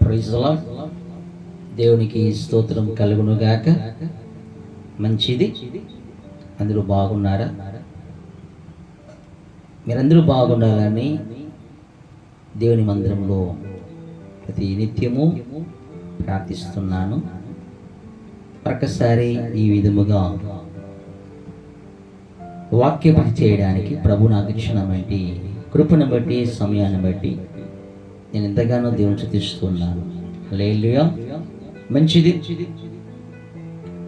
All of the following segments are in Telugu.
Praise the lord. దేవునికి స్తోత్రం కలుగును గాక. మంచిది. అందరూ బాగున్నారా? మీరందరూ బాగుండాలని దేవుని మందిరంలో ప్రతి నిత్యము ప్రార్థిస్తున్నాను. ఒక్కసారి ఈ విధముగా వాక్య పని చేయడానికి ప్రభు నాకు ఇచ్చినటువంటి కృపను బట్టి, సమయాన్ని బట్టి నేను ఎంతగానో దేవుని స్తుతిస్తున్నాను. హల్లెలూయా. మంచిది.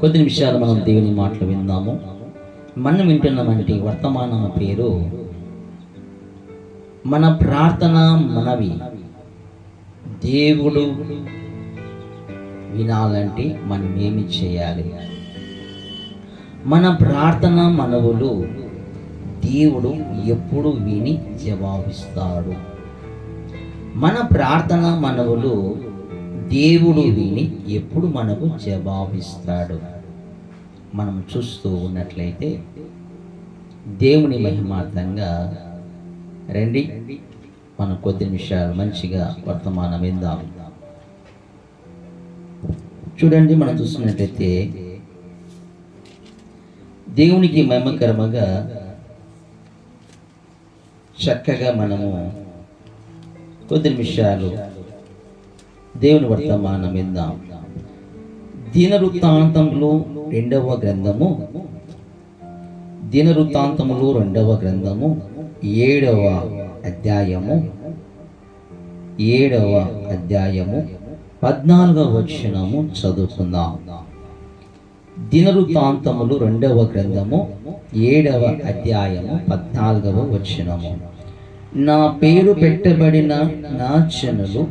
కొద్ది నిమిషాలు మనం దేవుని మాటలు విందాము. మనం వింటున్నటువంటి వర్తమానం పేరు మన ప్రార్థన మనవి. దేవుడు వినాలంటే మనం ఏమి చేయాలి? మన ప్రార్థన మనవులు దేవుడు ఎప్పుడు విని జవాబిస్తాడు. మన ప్రార్థన మనవులు దేవుడు విని ఎప్పుడు మనకు జవాబిస్తాడు. మనం చూస్తూ ఉన్నట్లయితే దేవుని మహిమార్థంగా రండి, మనం కొద్ది నిమిషాలు మంచిగా వర్తమానం విందాం. చూడండి, మనం చూస్తున్నట్లయితే దేవునికి మహిమకరముగా చక్కగా మనము కొద్ది నిమిషాలు దేవుని వర్తమానం విందాం. దినవృత్తాంతములు 2వ గ్రంథము 7వ అధ్యాయము 14వ వచనము చదువుకుందాం. దినవృత్తాంతములు 2వ గ్రంథము 7వ అధ్యాయము 14వ వచనము. నా పేరు పెట్టబడిన నా జనులు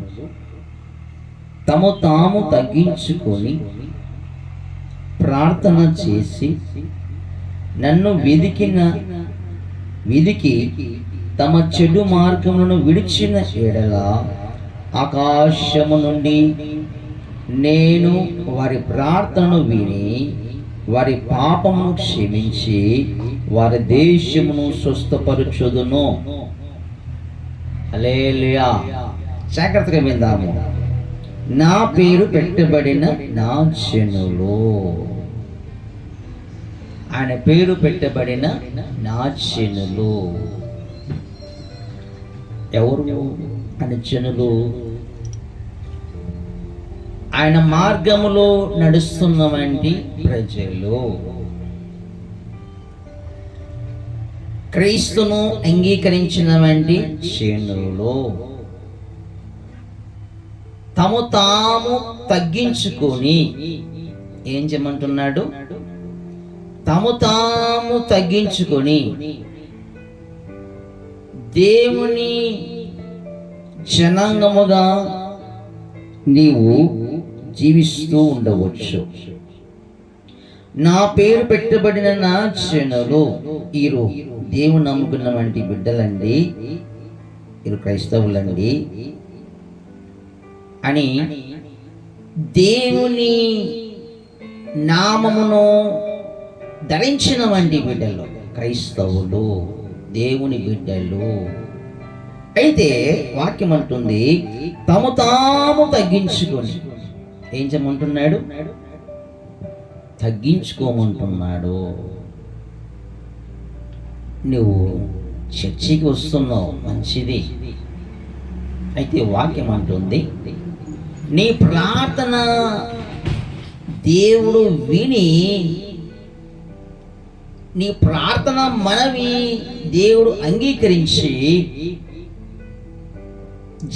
తము తాము తగ్గించుకొని ప్రార్థన చేసి నన్ను వెదికి తమ చెడు మార్గములను విడిచిన ఎడల ఆకాశము నుండి నేను వారి ప్రార్థనను విని వారి పాపమును క్షమించి వారి దేశమును స్వస్థపరచుదును. హల్లెలూయా. జాగ్రత్తగా విందాము. నా పేరు పెట్టబడిన నా జనులు, ఆయన పేరు పెట్టబడిన నా జనులు ఎవరు? ఆయన జనులు ఆయన మార్గములో నడుస్తున్నవంటి ప్రజలు, క్రీస్తును అంగీకరించినవంటి జనులు, తము తాము తగ్గించుకొని ఏం చేయమంటున్నాడు? తము తాము తగ్గించుకొని దేవుని జనాంగముగా నీవు జీవిస్తూ ఉండవచ్చు. నా పేరు పెట్టబడిన నా జనులు, ఈరు దేవుని నమ్ముకున్నటువంటి బిడ్డలండి, ఈరు క్రైస్తవులండి అని దేవుని నామమును ధరించిన వంటి బిడ్డలు క్రైస్తవులు, దేవుని బిడ్డలు. అయితే వాక్యం అంటుంది తము తాము తగ్గించుకొని ఏం చేయమంటున్నాడు? తగ్గించుకోమంటున్నాడు. నువ్వు చర్చికి వస్తున్నావు, మంచిది. అయితే వాక్యం అంటుంది నీ ప్రార్థన దేవుడు విని, నీ ప్రార్థన మనవి దేవుడు అంగీకరించి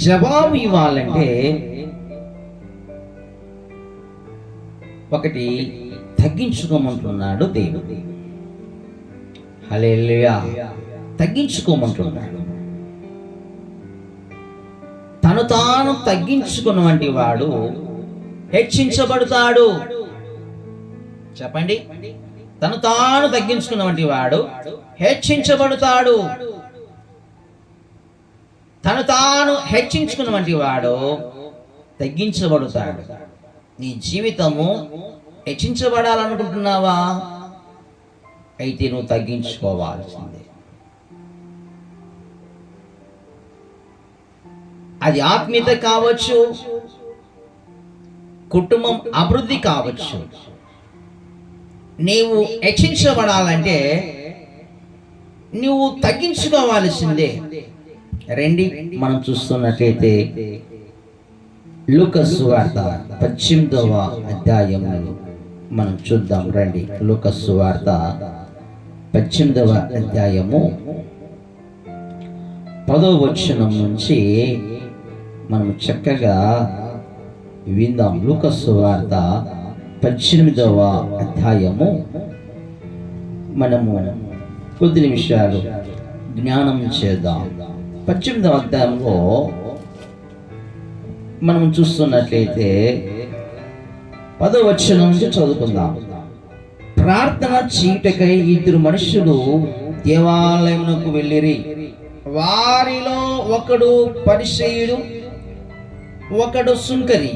జవాబు ఇవ్వాలంటే ఒకటి తగ్గించుకోమంటున్నాడు దేవుడు. హల్లెలూయా. తగ్గించుకోమంటున్నాడు. తను తాను తగ్గించుకున్నటువంటి వాడు హెచ్చించబడతాడు. చెప్పండి, తను తాను తగ్గించుకున్నటువంటి వాడు హెచ్చించబడతాడు. తను తాను హెచ్చించుకున్నటువంటి వాడు తగ్గించబడతాడు. నీ జీవితము హెచ్చించబడాలనుకుంటున్నావా? అయితే నువ్వు తగ్గించుకోవాల్సిందే. అది ఆత్మీయత కావచ్చు, కుటుంబం అభివృద్ధి కావచ్చు. నీవు హెచ్చించబడాలంటే నువ్వు తగ్గించుకోవాల్సిందే. రండి మనం చూస్తున్నట్లయితే లూకాసు సువార్త 18వ అధ్యాయం మనం చూద్దాం. రండి, లూకాసు సువార్త 18వ అధ్యాయము 10వ వచనం నుంచి మనం చక్కగా విందాం. లూకాసు సువార్త 18వ అధ్యాయము మనము కొద్ది నిమిషాలు జ్ఞానం చేద్దాం. 18వ అధ్యాయంలో మనం చూస్తున్నట్లయితే 10వ వచనం నుంచి చదువుకుందాం. ప్రార్థన చీటకై 2 మనుషులు దేవాలయమునకు వెళ్ళిరి. వారిలో ఒకడు పరిసయ్యుడు, ఒకడు సుంకరి.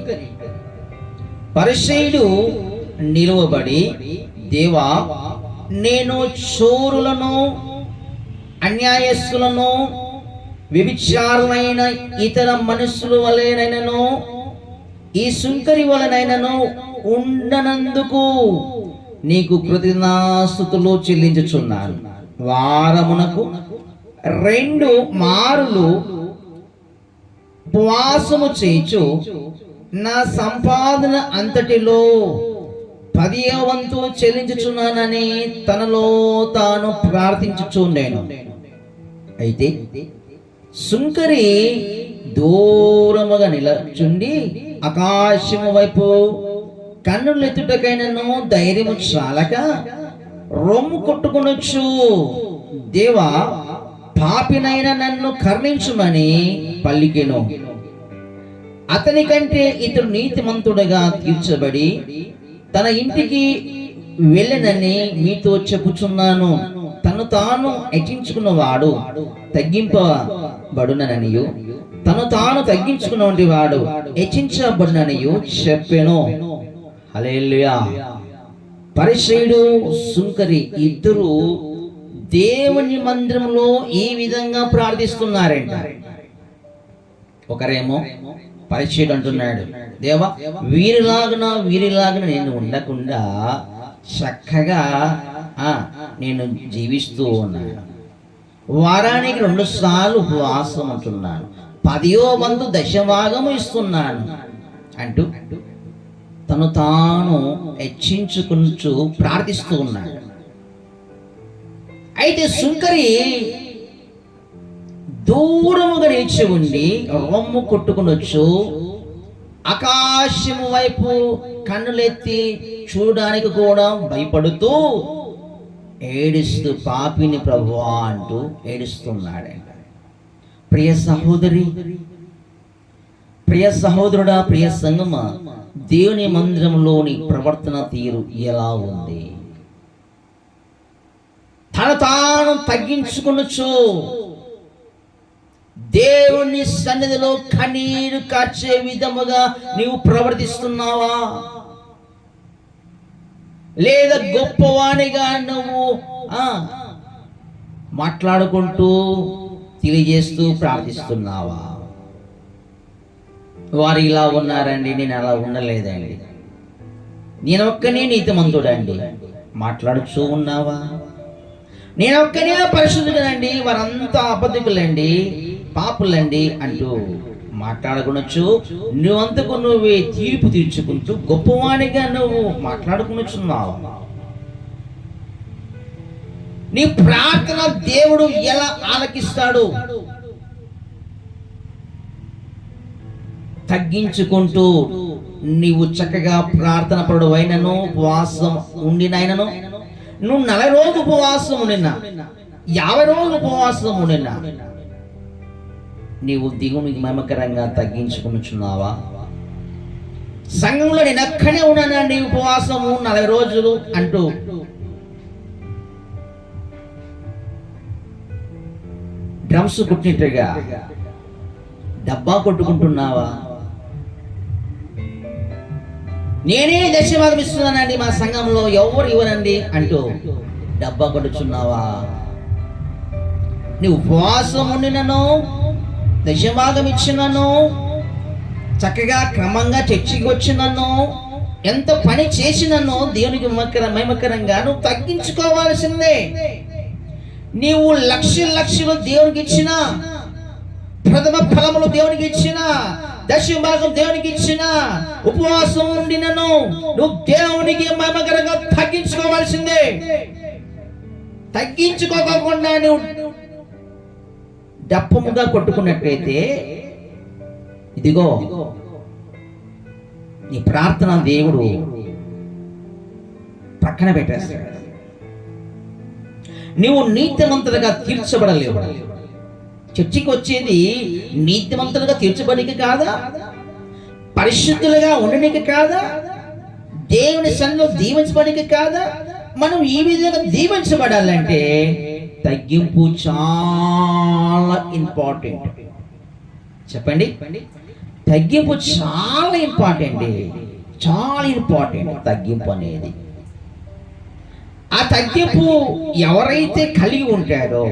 పరిసయ్యుడు నిలువబడి, దేవా, నేను చోరులను, అన్యాయస్తులను, వ్యభిచారులైన ఇతర మనుషుల వలెనైనను ఈ సుంకరి వలనైనను ఉండనందుకు నీకు కృతజ్ఞతాస్తుతులు చెల్లించుచున్నాను. వారమునకు 2 మారులు ఉపవాసము చేయుచు నా సంపాదన అంతటిలో 10వ వంతు చెల్లించుచున్నానని తనలో తాను ప్రార్థించుచుండెను. అయితే సుంకరి దూరముగా నిలచుండి ఆకాశము వైపు కన్నులెత్తుటకైనను ధైర్యము చాలక రొమ్ము కొట్టుకొనొచ్చు, దేవా, పాపినైన నన్ను కరుణించుమని పలికెను. అతని కంటే ఇతడు నీతిమంతుడుగా తీర్చబడి తన ఇంటికి వెళ్ళనని మీతో చెప్పుచున్నాను. తను తాను హెచ్చించుకున్నవాడు తగ్గింపబడుననియు, తను తాను తగ్గించుకున్నటువంటి వాడు హెచ్చించబడుననియు చెప్పెను. హల్లెలూయా. పరిసయ్యుడు, సుంకరి ఇద్దరు దేవుని మందిరంలో ఈ విధంగా ప్రార్థిస్తున్నారంట. ఒకరేమో పరిసయ్యుడు అంటున్నాడు, దేవా, వీరిలాగున నేను ఉండకుండా చక్కగా నేను జీవిస్తూ ఉన్నాను. వారానికి 2 సార్లు ఉపవాసం అంటున్నాను, 10వ వంతు దశభాగము ఇస్తున్నాను అంటూ తను తాను హెచ్చించుకుంటూ ప్రార్థిస్తూ ఉన్నాడు. అయితే సుంకరి దూరముగా నిలిచి ఉండి రొమ్ము కొట్టుకునొచ్చు, ఆకాశము వైపు కన్నులెత్తి చూడడానికి కూడా భయపడుతూ ఏడుస్తూ, పాపిని ప్రభువా అంటూ ఏడుస్తున్నాడంట. ప్రియ సహోదరి, ప్రియ సహోదరుడా, ప్రియ సంగమా, దేవుని మందిరంలోని ప్రవర్తన తీరు ఎలా ఉంది? తను తాను తగ్గించుకొనొచ్చు, దేవుని సన్నిధిలో కన్నీరు కార్చే విధముగా నీవు ప్రవర్తిస్తున్నావా? లేదా గొప్పవానిగా నువ్వు మాట్లాడుకుంటూ తెలియజేస్తూ ప్రార్థిస్తున్నావా? వారు ఇలా ఉన్నారండి, నేను అలా ఉండలేదండి, నేను ఒక్కనే నీతిమంతుడండి మాట్లాడుతూ ఉన్నావా? నేను ఒక్కనే పరిశుద్ధుడండి, వారంతా అబద్ధికులండి, పాపులండి అంటూ మాట్లాడుకునొచ్చు. నువ్వంతకు నువ్వే తీర్పు తీర్చుకుంటూ గొప్పవానిగా నువ్వు మాట్లాడుకునొచ్చున్నావు. నీ ప్రార్థన దేవుడు ఎలా ఆలకిస్తాడు? తగ్గించుకుంటూ నీవు చక్కగా ప్రార్థన పరుడు అయినను, ఉపవాసం ఉండినైనను, నువ్వు 40 రోజులు ఉపవాసం ఉండినా, 50 రోజులు ఉపవాసం ఉండినా, నీవు దేవునికి మహిమకరంగా తగ్గించుకునిచున్నావా? సంఘంలో నేను అక్కడే ఉన్నానండి ఉపవాసము 40 రోజులు అంటూ డ్రమ్స్ కొట్టినట్టుగా డబ్బా కొట్టుకుంటున్నావా? నేనే దశభాగం ఇస్తున్నానండి, మా సంఘంలో ఎవరు ఇవ్వనండి అంటూ డబ్బా కొట్టుచున్నావా? నీ ఉపవాసం ఉండినను, దశభాగం ఇచ్చినను, చక్కగా క్రమంగా చర్చికి వచ్చి నన్ను ఎంత పని చేసినను దేవునికి మహిమకరంగా నువ్వు తగ్గించుకోవాల్సిందే. నీవు లక్షలు దేవునికి ఇచ్చిన, ప్రథమ ఫలములు దేవునికి ఇచ్చిన, దశమ భాగం దేవునికి ఇచ్చిన, ఉపవాసం ఉండినను నువ్వు దేవునికి మహిమకరంగా తగ్గించుకోవాల్సిందే. తగ్గించుకోకుండా నువ్వు డప్పముగా కొట్టుకున్నట్లయితే ఇదిగో నీ ప్రార్థన దేవుడు పక్కన పెట్టేస్తాడు. నువ్వు నీతిమంతులుగా తీర్చబడలేవు. చర్చికి వచ్చేది నీతిమంతులుగా తీర్చబడికి కాదా, పరిశుద్ధులుగా ఉండడానికి కాదా, దేవుని సన్నిధిలో దీవించబడికి కాదా. మనం ఈ విధంగా దీవించబడాలంటే తగ్గింపు చాలా ఇంపార్టెంట్. చెప్పండి, తగ్గింపు చాలా ఇంపార్టెంట్, చాలా ఇంపార్టెంట్ తగ్గింపు అనేది. ఆ తగ్గింపు ఎవరైతే కలిగి ఉంటాడో,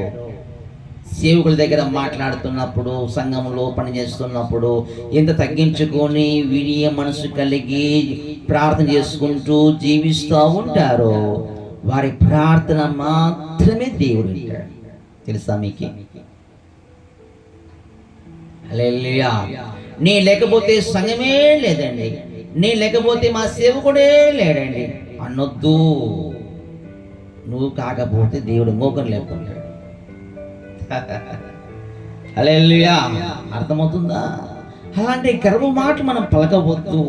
సేవకుల దగ్గర మాట్లాడుతున్నప్పుడు, సంఘంలో పనిచేస్తున్నప్పుడు ఎంత తగ్గించుకొని వినయ మనసు కలిగి ప్రార్థన చేసుకుంటూ జీవిస్తూ ఉంటారో వారి ప్రార్థన మాత్రమే దేవుడు వింటాడు. తెలుసా మీకు? హల్లెలూయా. నీ లేకపోతే సంఘమే లేదండి, నీ లేకపోతే మా సేవకుడే లేడండి అనొద్దు. నువ్వు కాకపోతే దేవుడు మోకం లేకుంటాడు. హల్లెలూయా. అర్థమవుతుందా? అలాంటి గర్వ మాట మనం పలకవద్దు.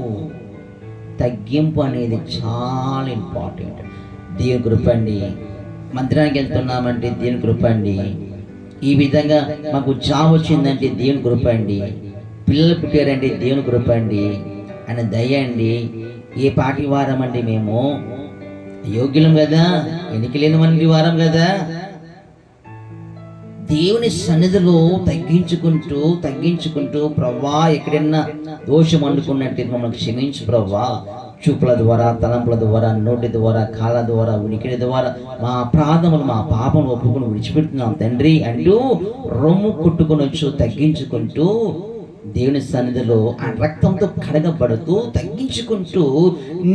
తగ్గింపు అనేది చాలా ఇంపార్టెంట్. దేవుని కృపండి. మందిరానికి వెళ్తున్నామంటే దేవుని కృపండి. ఈ విధంగా మాకు జాబ్ వచ్చిందంటే దేవుని కృపండి. పిల్లలు పుట్టారంటే దేవుని కృపండి అని దయ అండి. ఏ పాటి వారం అండి మేము? యోగ్యులం కదా, ఎన్నిక లేని మంది వారం కదా. దేవుని సన్నిధిలో తగ్గించుకుంటూ ప్రవ్వా ఎక్కడైనా దోషం అనుకున్నట్టు మమ్మల్ని క్షమించు ప్రవ్వా. చూపుల ద్వారా, తలంపుల ద్వారా, నోటి ద్వారా, కాళ్ళ ద్వారా, ఉనికిడి ద్వారా మా అపరాధములు, మా పాపను ఒప్పుకొని విడిచిపెడుతున్నాం తండ్రి అంటూ రొమ్ము కొట్టుకొని వచ్చు తగ్గించుకుంటూ దేవుని సన్నిధిలో ఆ రక్తంతో కడగబడుతూ తగ్గించుకుంటూ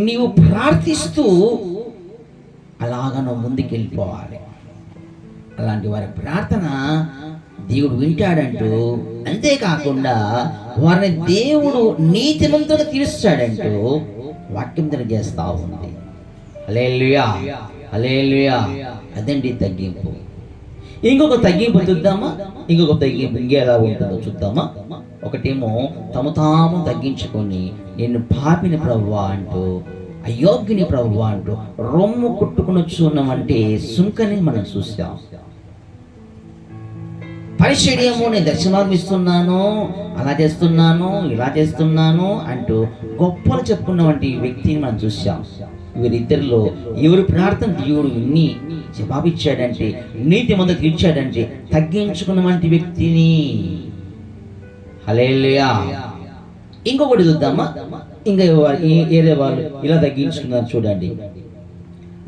నీవు ప్రార్థిస్తూ అలాగా నువ్వు ముందుకు వెళ్ళిపోవాలి. అలాంటి వారి ప్రార్థన దేవుడు వింటాడంటూ, అంతేకాకుండా వారిని దేవుడు నీతిమంతులుగా తీరుస్తాడంటూ వాక్యం తెలియజేస్తా ఉంది. హల్లెలూయా, హల్లెలూయా. అదండి తగ్గింపు. ఇంకొక తగ్గింపు చూద్దామా? ఇంకొక తగ్గింపు ఇంకెలా ఉంటుందో చూద్దామా? ఒకటేమో తాము తగ్గించుకొని నేను పాపిని ప్రభువా అంటూ, అయోగ్యుని ప్రభువా అంటూ రొమ్ము కొట్టుకుని చూన్నామంటే సుంకని మనం చూస్తాం. పరిచర్యము నేను దర్శనాలు ఇస్తున్నాను, అలా చేస్తున్నాను, ఇలా చేస్తున్నాను అంటూ గొప్పలు చెప్పుకున్నటువంటి వ్యక్తిని మనం చూసాం. వీరిద్దరిలో ఎవరి ప్రార్థన దేవుడు విన్ని జవాబిచ్చాడంటే, నీతి మందు తీర్చాడంటే తగ్గించుకున్నటువంటి వ్యక్తిని. హల్లెలూయా. ఇంకొకటి చూద్దామా? ఇంకా ఏరే వాళ్ళు ఇలా తగ్గించుకున్నారు చూడండి.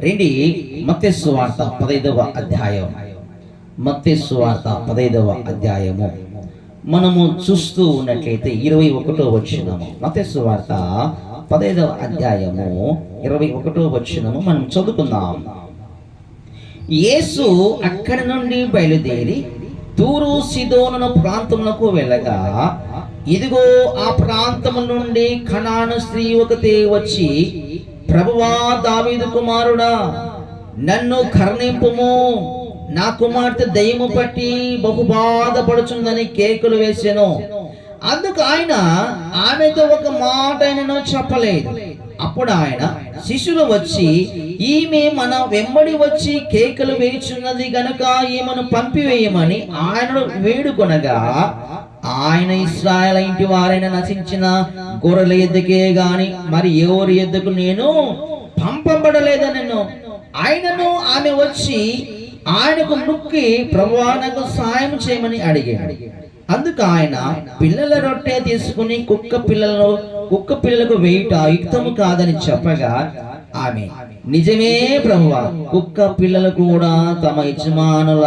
రండి, మత్తయి సువార్త 15వ అధ్యాయం. మత్తయి సువార్త 15వ అధ్యాయము మనము చూస్తూ ఉన్నట్లయితే 21వ వచనము. మత్తయి సువార్త 15వ అధ్యాయము 21వ వచనము మనం చదువుకుందాం. యేసు అక్కడి నుండి బయలుదేరి తూరు సీదోను ప్రాంతములకు వెళ్ళగా, ఇదిగో ఆ ప్రాంతము నుండి కనాను స్త్రీ ఒకతే వచ్చి, ప్రభువా దావీదు కుమారుడా, నన్ను కరుణింపుము, నా కుమార్తె దయ్యము పట్టి బహు బాధపడుచుందని కేకలు వేసెను. అందుకు ఆయన ఆమెతో ఒక మాట ఆయనను చెప్పలేదు. అప్పుడు ఆయన శిష్యులు వచ్చి, ఈమె మన వెంబడి వచ్చి కేకలు వేయుచున్నది గనుక ఈమెను పంపివేయమని ఆయనను వేడుకొనగా, ఆయన ఇశ్రాయేలు ఇంటి వారైన నశించిన గొర్రెల ఎద్దుకే గాని మరి ఎవరి ఎద్దుకు నేను పంపబడలేదనెను. ఆయనను ఆమె వచ్చి ఆయనకు ముక్కి, ప్రభువా నాకు సాయం చేయమని అడిగాడు. అందుకు ఆయన పిల్లల రొట్టె తీసుకుని కుక్క పిల్లలకు వేయుట యుక్తము కాదని చెప్పగా, ఆమె నిజమే ప్రభువా, కుక్క పిల్లలు కూడా తమ యజమానుల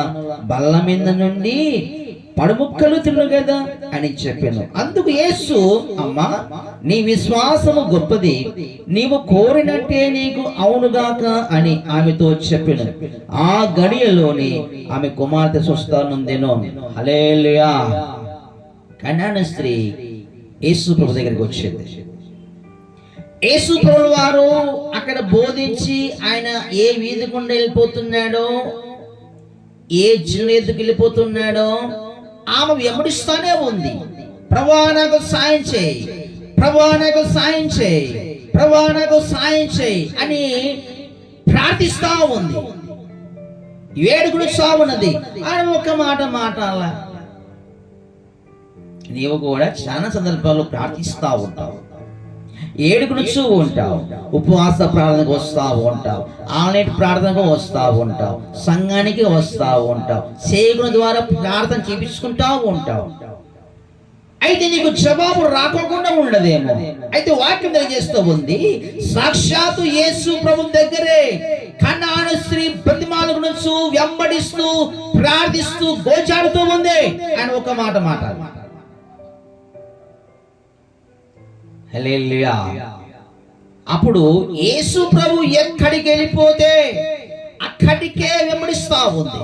బల్ల మీద నుండి పడుముక్కలు తిను కదా అని చెప్పాను. అందుకు యేసు, అమ్మా, నీ విశ్వాసము గొప్పది, నీవు కోరినట్టే నీకు అవునుగాక అని ఆమెతో చెప్పాను. ఆ గడియలోని ఆమె కుమార్తె స్వస్థనుందెను. హల్లెలూయా. కనాను స్త్రీ యేసు ప్రభు దగ్గరికి వచ్చింది. యేసు ప్రభు వారు అక్కడ బోధించి ఆయన ఏ వీధి గుండా వెళ్ళిపోతున్నాడో, ఏ జిల్లా ఎద్దుకు వెళ్ళిపోతున్నాడో ఆమె వెంబడిస్తానే ఉంది. ప్రభువా నాకు సాయం చేయి, ప్రభువా నాకు సాయం చేయి, ప్రభువా నాకు సాయం చేయి అని ప్రార్థిస్తా ఉంది. వేడుకుడుస్తా ఉన్నది. ఆయన ఒక మాట మాట్లాడాల. నీవు కూడా చాలా సందర్భాల్లో ప్రార్థిస్తా ఉంటావు, ఏడుకునుచూ ఉంటావు, ఉపవాస ప్రార్థనకు వస్తూ ఉంటావు, ఆన్లైన్ ప్రార్థనకు వస్తూ ఉంటావు, సంఘానికి వస్తూ ఉంటావు, సేవకుల ద్వారా ప్రార్థన చేపించుకుంటా ఉంటావు. అయితే నీకు జవాబు రాకోకుండా ఉండదేమో. అయితే వాక్యం తెలియజేస్తూ ఉంది, సాక్షాత్తు యేసు ప్రభు దగ్గరే కనాను స్త్రీ ప్రతిమాలకు వెంబడిస్తూ ప్రార్థిస్తూ గోచాడుతూ ఉంది. ఆయన ఒక మాట మాట్లాడు. హల్లెలూయా. అప్పుడు యేసు ప్రభు ఎక్కడికి వెళ్ళిపోతే అక్కడికే వెంబడిస్తా ఉంది.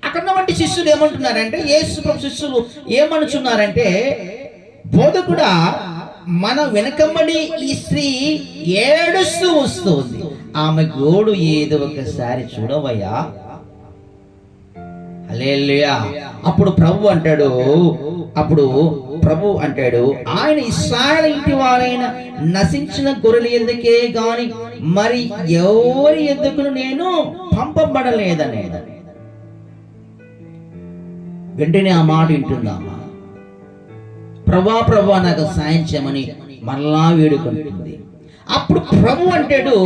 అక్కడ ఉన్నటువంటి శిష్యులు ఏమంటున్నారంటే, యేసు ప్రభు శిష్యులు ఏమనుచున్నారంటే, బోధకుడా, మన వెనకబడి ఈ స్త్రీ ఏడుస్తూ వస్తుంది, ఆమె గోడు ఏదో ఒకసారి చూడవయ్యా. హల్లెలూయా. అప్పుడు ప్రభు అంటాడు, ఆయన ఇశ్రాయేలు ఇంటి వారైన నశించిన గొర్రెల ఎందుకే గాని మరి ఎవరి ఎందుకు నేను పంపబడలేదనే. వెంటనే ఆ మాట వింటుందామా, ప్రభా నాకు సాయం చేయమని మరలా వేడుకుంటుంది. అప్పుడు ప్రభు అంటాడు,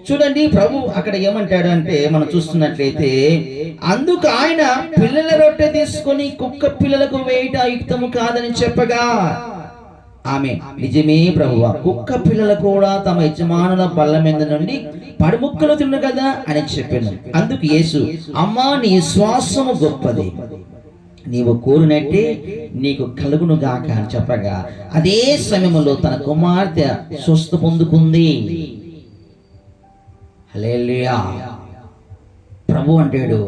చూడండి ప్రభు అక్కడ ఏమంటాడు అంటే, మనం చూస్తున్నట్లయితే, అందుకు ఆయన పిల్లల రొట్టె తీసుకొని కుక్క పిల్లలకు వేయట యుక్తము కాదని చెప్పగా ఆమె, నిజమే ప్రభువా, కుక్క పిల్లలు కూడా తమ యజమానుల బల్ల మీద నుండి పడిముక్కలు తిను కదా అని చెప్పాను. అందుకు యేసు, అమ్మా, నీ విశ్వాసము గొప్పది, నీవు కోరినట్టే నీకు కలుగును గాక అని చెప్పగా అదే సమయంలో తన కుమార్తె స్వస్థ పొందుకుంది. హల్లెలూయా. ప్రభు అంటాడు,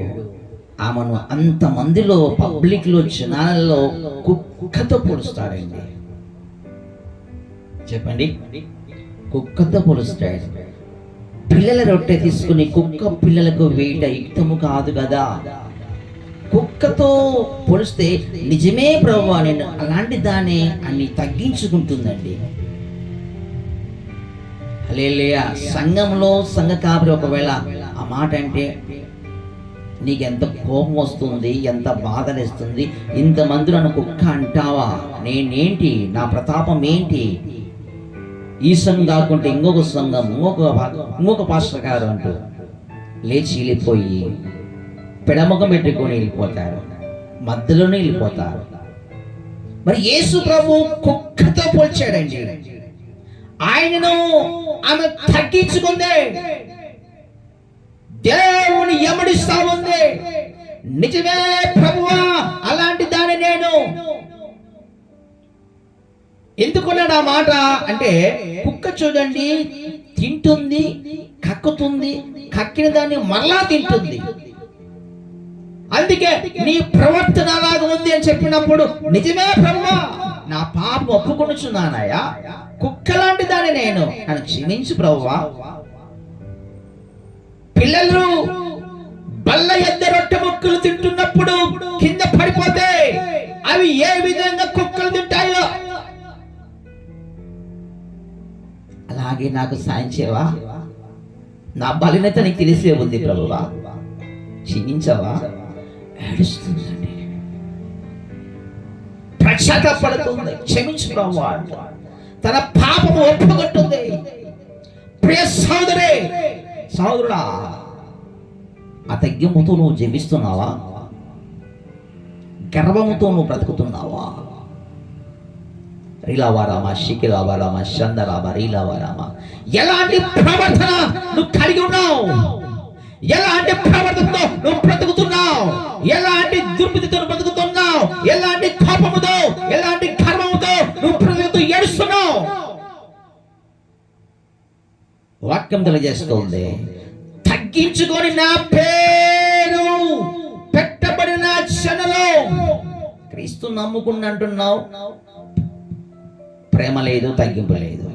ఆమెను అంత మందిలో పబ్లిక్ లో జనాలలో కుక్కతో పోలుస్తాడండి. చెప్పండి, కుక్కతో పోలుస్తాడు. పిల్లల రొట్టె తీసుకుని కుక్క పిల్లలకు వేయట యుక్తము కాదు కదా. కుక్కతో పోలిస్తే నిజమే ప్రభువా, నేను అలాంటి దాన్ని అన్ని తగ్గించుకుంటుందండి. హల్లెలూయా. సంఘంలో సంఘ కాపరి ఒకవేళ ఆ మాట అంటే నీకు ఎంత కోపం వస్తుంది, ఎంత బాధలేస్తుంది, ఇంతమంది నన్ను కుక్క అంటావా, నేనేంటి, నా ప్రతాపం ఏంటి, ఈ సంఘం కాకుంటే ఇంకొక సంఘం, ఇంకొక పాస్టర్ గారు అంటూ లేచి వెళ్ళిపోయి పెడముఖం పెట్టుకొని వెళ్ళిపోతారు, మధ్యలోనే వెళ్ళిపోతారు. మరి యేసు ప్రభు కుక్కతో పోల్చాడండి. ఆయనను ఆమె తగ్గించుకుంది, దేవుని ఎమడిస్తా ఉంది. నిజమే ప్రభువా, అలాంటి దాన్ని నేను ఎందుకున్నాడు ఆ మాట అంటే, కుక్క చూడండి తింటుంది, కక్కుతుంది, కక్కిన దాన్ని మరలా తింటుంది. అందుకే నీ ప్రవర్తన అలాగ ఉంది అని చెప్పినప్పుడు, నిజమే ప్రభువా, నా పాపం ఒప్పుకొనుచున్నానయ్యా, కుక్క లాంటి దాన్ని నేను, నన్ను క్షమించు ప్రభువా. పిల్లలు బల్ల ఎద్ద రొట్టె ముక్కలు తింటున్నప్పుడు కింద పడిపోతే అవి ఏ విధంగా కుక్కలు తింటాయో అలాగే నాకు సాయం చేయవా, నా బలహీనత నీకు తెలిసే ఉంది ప్రభువా, క్షమించవా. ఏడుస్తుందండి, పశ్చాత్తాపడుతుంది, క్షమించు ప్రభువా, తన పాపము ఒప్పుకుంటుంది. ప్రియ సహోదరే, సహోదరుడా, ఆ తగ్గింపుతో నువ్వు జీవిస్తున్నావా? గర్వముతో నువ్వు బ్రతుకుతున్నావా? రీలావారామా, షికిలావారామా, షందరామా, రీలావారామా, ఎలాంటి ప్రవర్తన నువ్వు కలిగి ఉన్నావు? ఎలాంటి ప్రవర్తనతో నువ్వు బ్రతుకుతున్నావు, ఎలాంటి దుర్బుద్ధితో బ్రతుకుతున్నావు, ఎలాంటి కోపముతో, ఎలాంటి కర్మముతో నువ్వు బ్రతుకుతూ ఏడుస్తున్నావు. వాక్యం తెలియజేస్తుంది, తగ్గించుకొని నా పేరు పెట్టబడిన క్షణలో. క్రీస్తు నమ్ముకుని అంటున్నావు, ప్రేమ లేదు, తగ్గింపు లేదు.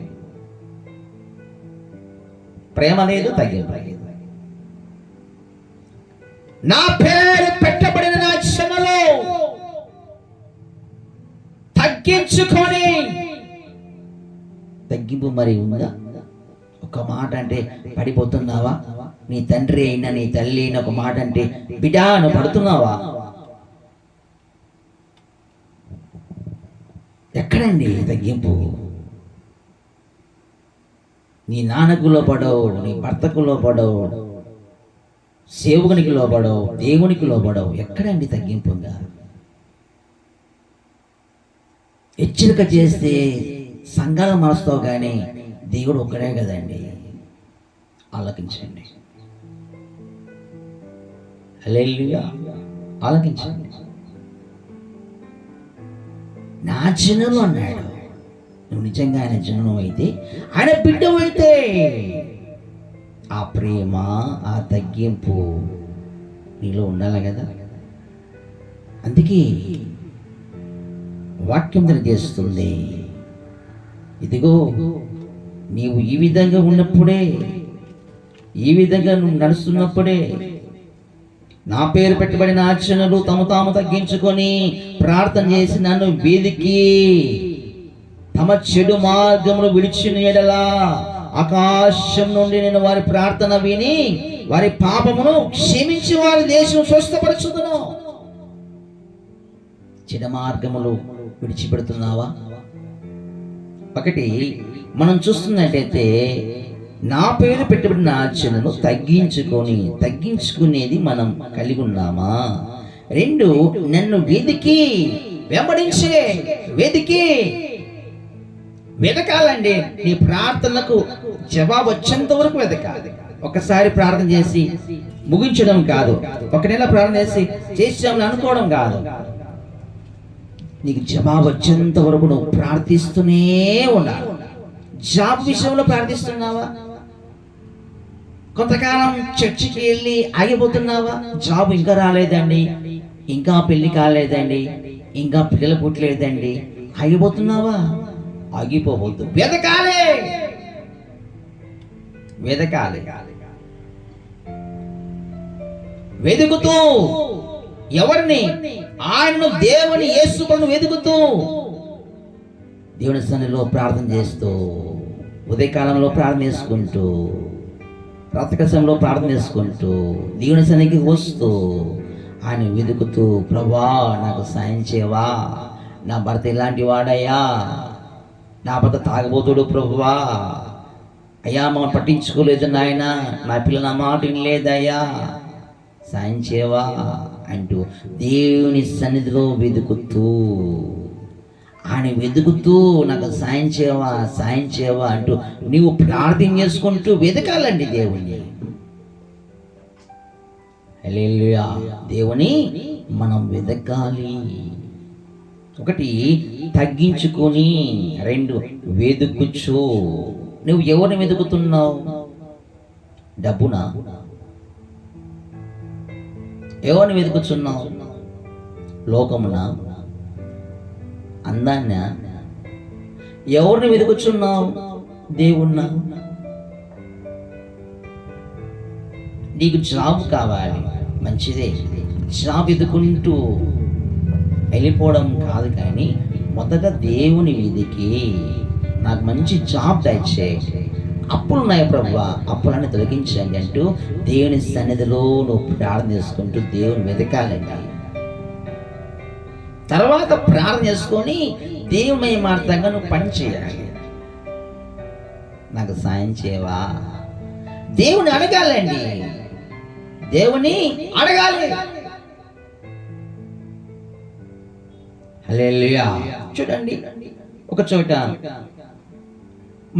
ప్రేమ లేదు, తగ్గింపు లేదు. నా పేరు పెట్టబడిన నా క్షణలో తగ్గించుకొని. తగ్గింపు మరి ఉందా? ఒక మాట అంటే పడిపోతున్నావా? నీ తండ్రి అయినా నీ తల్లి అయినా ఒక మాట అంటే బిడ్డా నువ్వు పడుతున్నావా? ఎక్కడండి తగ్గింపు? నీ నాన్నకు లోపడవు, నీ భర్తకు లోపడవు, సేవకునికి లోపడవు, దేవునికి లోపడవు. ఎక్కడండి తగ్గింపుగా? హెచ్చరిక చేస్తే సంఘాల మనసుతో కానీ దేవుడు ఒక్కడే కదండి. ఆలకించండి, హల్లెలూయా, ఆలకించండి. నా జనులు అన్నాడు. నువ్వు నిజంగా ఆయన జనులు అయితే, ఆయన బిడ్డవు అయితే, ఆ ప్రేమ, ఆ తగ్గింపు నీలో ఉండాలి కదా. అందుకే వాక్యం తెలియజేస్తుంది, ఇదిగో నీవు ఈ విధంగా ఉన్నప్పుడే, ఈ విధంగా నువ్వు నడుస్తున్నప్పుడే నా పేరు పెట్టబడిన ఆచరణలు తమ తాము తగ్గించుకొని ప్రార్థన చేసి నన్ను వేదికి తమ చెడు మార్గములు విడిచిన ఎడలా ఆకాశం నుండి నేను వారి ప్రార్థన విని వారి పాపమును క్షమించి వారి దేశం స్వస్థపరచుదును. చెడు మార్గములు విడిచిపెడుతున్నావా? ఒకటి మనం చూస్తున్నట్టయితే, నా పేరు పెట్టబడిన ఆచరణను తగ్గించుకునేది మనం కలిగి ఉన్నామా? రెండు, నన్ను వెంబడించే వెతకాలండి. నీ ప్రార్థనలకు జవాబు వచ్చేంత వరకు వెతకాలి. ఒకసారి ప్రార్థన చేసి ముగించడం కాదు, ఒక నెల ప్రార్థన చేసామని అనుకోవడం కాదు. నీకు జవాబు వచ్చేంత వరకు నువ్వు ప్రార్థిస్తూనే ఉండాలి. జాబ్ విషయంలో ప్రార్థిస్తున్నావా? కొంతకాలం చర్చికి వెళ్ళి ఆగిపోతున్నావా? జాబ్ ఇంకా రాలేదండి, ఇంకా పెళ్లి కాలేదండి, ఇంకా పిల్లలు పుట్టలేదండి, ఆగిపోతున్నావా? ఆగిపోవద్దు, వెతకాలి. వెతుకుతూ ఎవరిని? ఆయనను, దేవుని యేసును వెతుకుతూ దేవుని సన్నిధిలో ప్రార్థన చేస్తూ, ఉదయకాలంలో ప్రార్థన చేసుకుంటూ, ప్రాతఃకాల సమయంలో ప్రార్థన చేసుకుంటూ, దేవుని సన్నిధికి వస్తూ ఆయన వెతుకుతూ, ప్రభువా నాకు సాయం చేయవా, నా భర్త ఇలాంటి వాడయ్యా, నా భర్త తాగబోతుడు ప్రభువా, అయ్యా మమ్మల్ని పట్టించుకోలేదు నాయన, నా పిల్లలు నా మాట వినలేదయ్యా, సాయం చేయవా అంటూ దేవుని సన్నిధిలో వెతుకుతూ, ఆయన వెతుకుతూ నాకు సాయం చేయవా అంటూ నీవు ప్రార్థన చేసుకుంటూ వెతకాలండి దేవుని. హల్లెలూయా, దేవుని మనం వెతకాలి. ఒకటి తగ్గించుకొని, రెండు వెతుకుచు. నువ్వు ఎవరిని వెతుకుతున్నావు? డబ్బునా? ఎవరిని వెతుకుతున్నావు? లోకమునా? అందాన్ని? ఎవరిని వెతుకుతున్నావు? దేవుణ్ణా? నీకు జాబ్ కావాలి, మంచిదే, జాబ్ ఎదుకుంటూ వెళ్ళిపోవడం కాదు, కానీ మొదట దేవుని వెతికి నాకు మంచి జాబ్ దయచేయి, అప్పులున్నాయి ప్రభువా, అప్పులన్నీ తొలగించండి అంటూ దేవుని సన్నిధిలో నువ్వు ప్రార్థన చేసుకుంటూ దేవుని వెతకాలండి. తర్వాత ప్రార్థన చేసుకొని దేవుని మార్గంగా నువ్వు పని చేయాలి. నాకు సాయం చేయవా? దేవుని అడగాలండి, దేవుని అడగాలి. హల్లెలూయా. చూడండి, ఒక చోట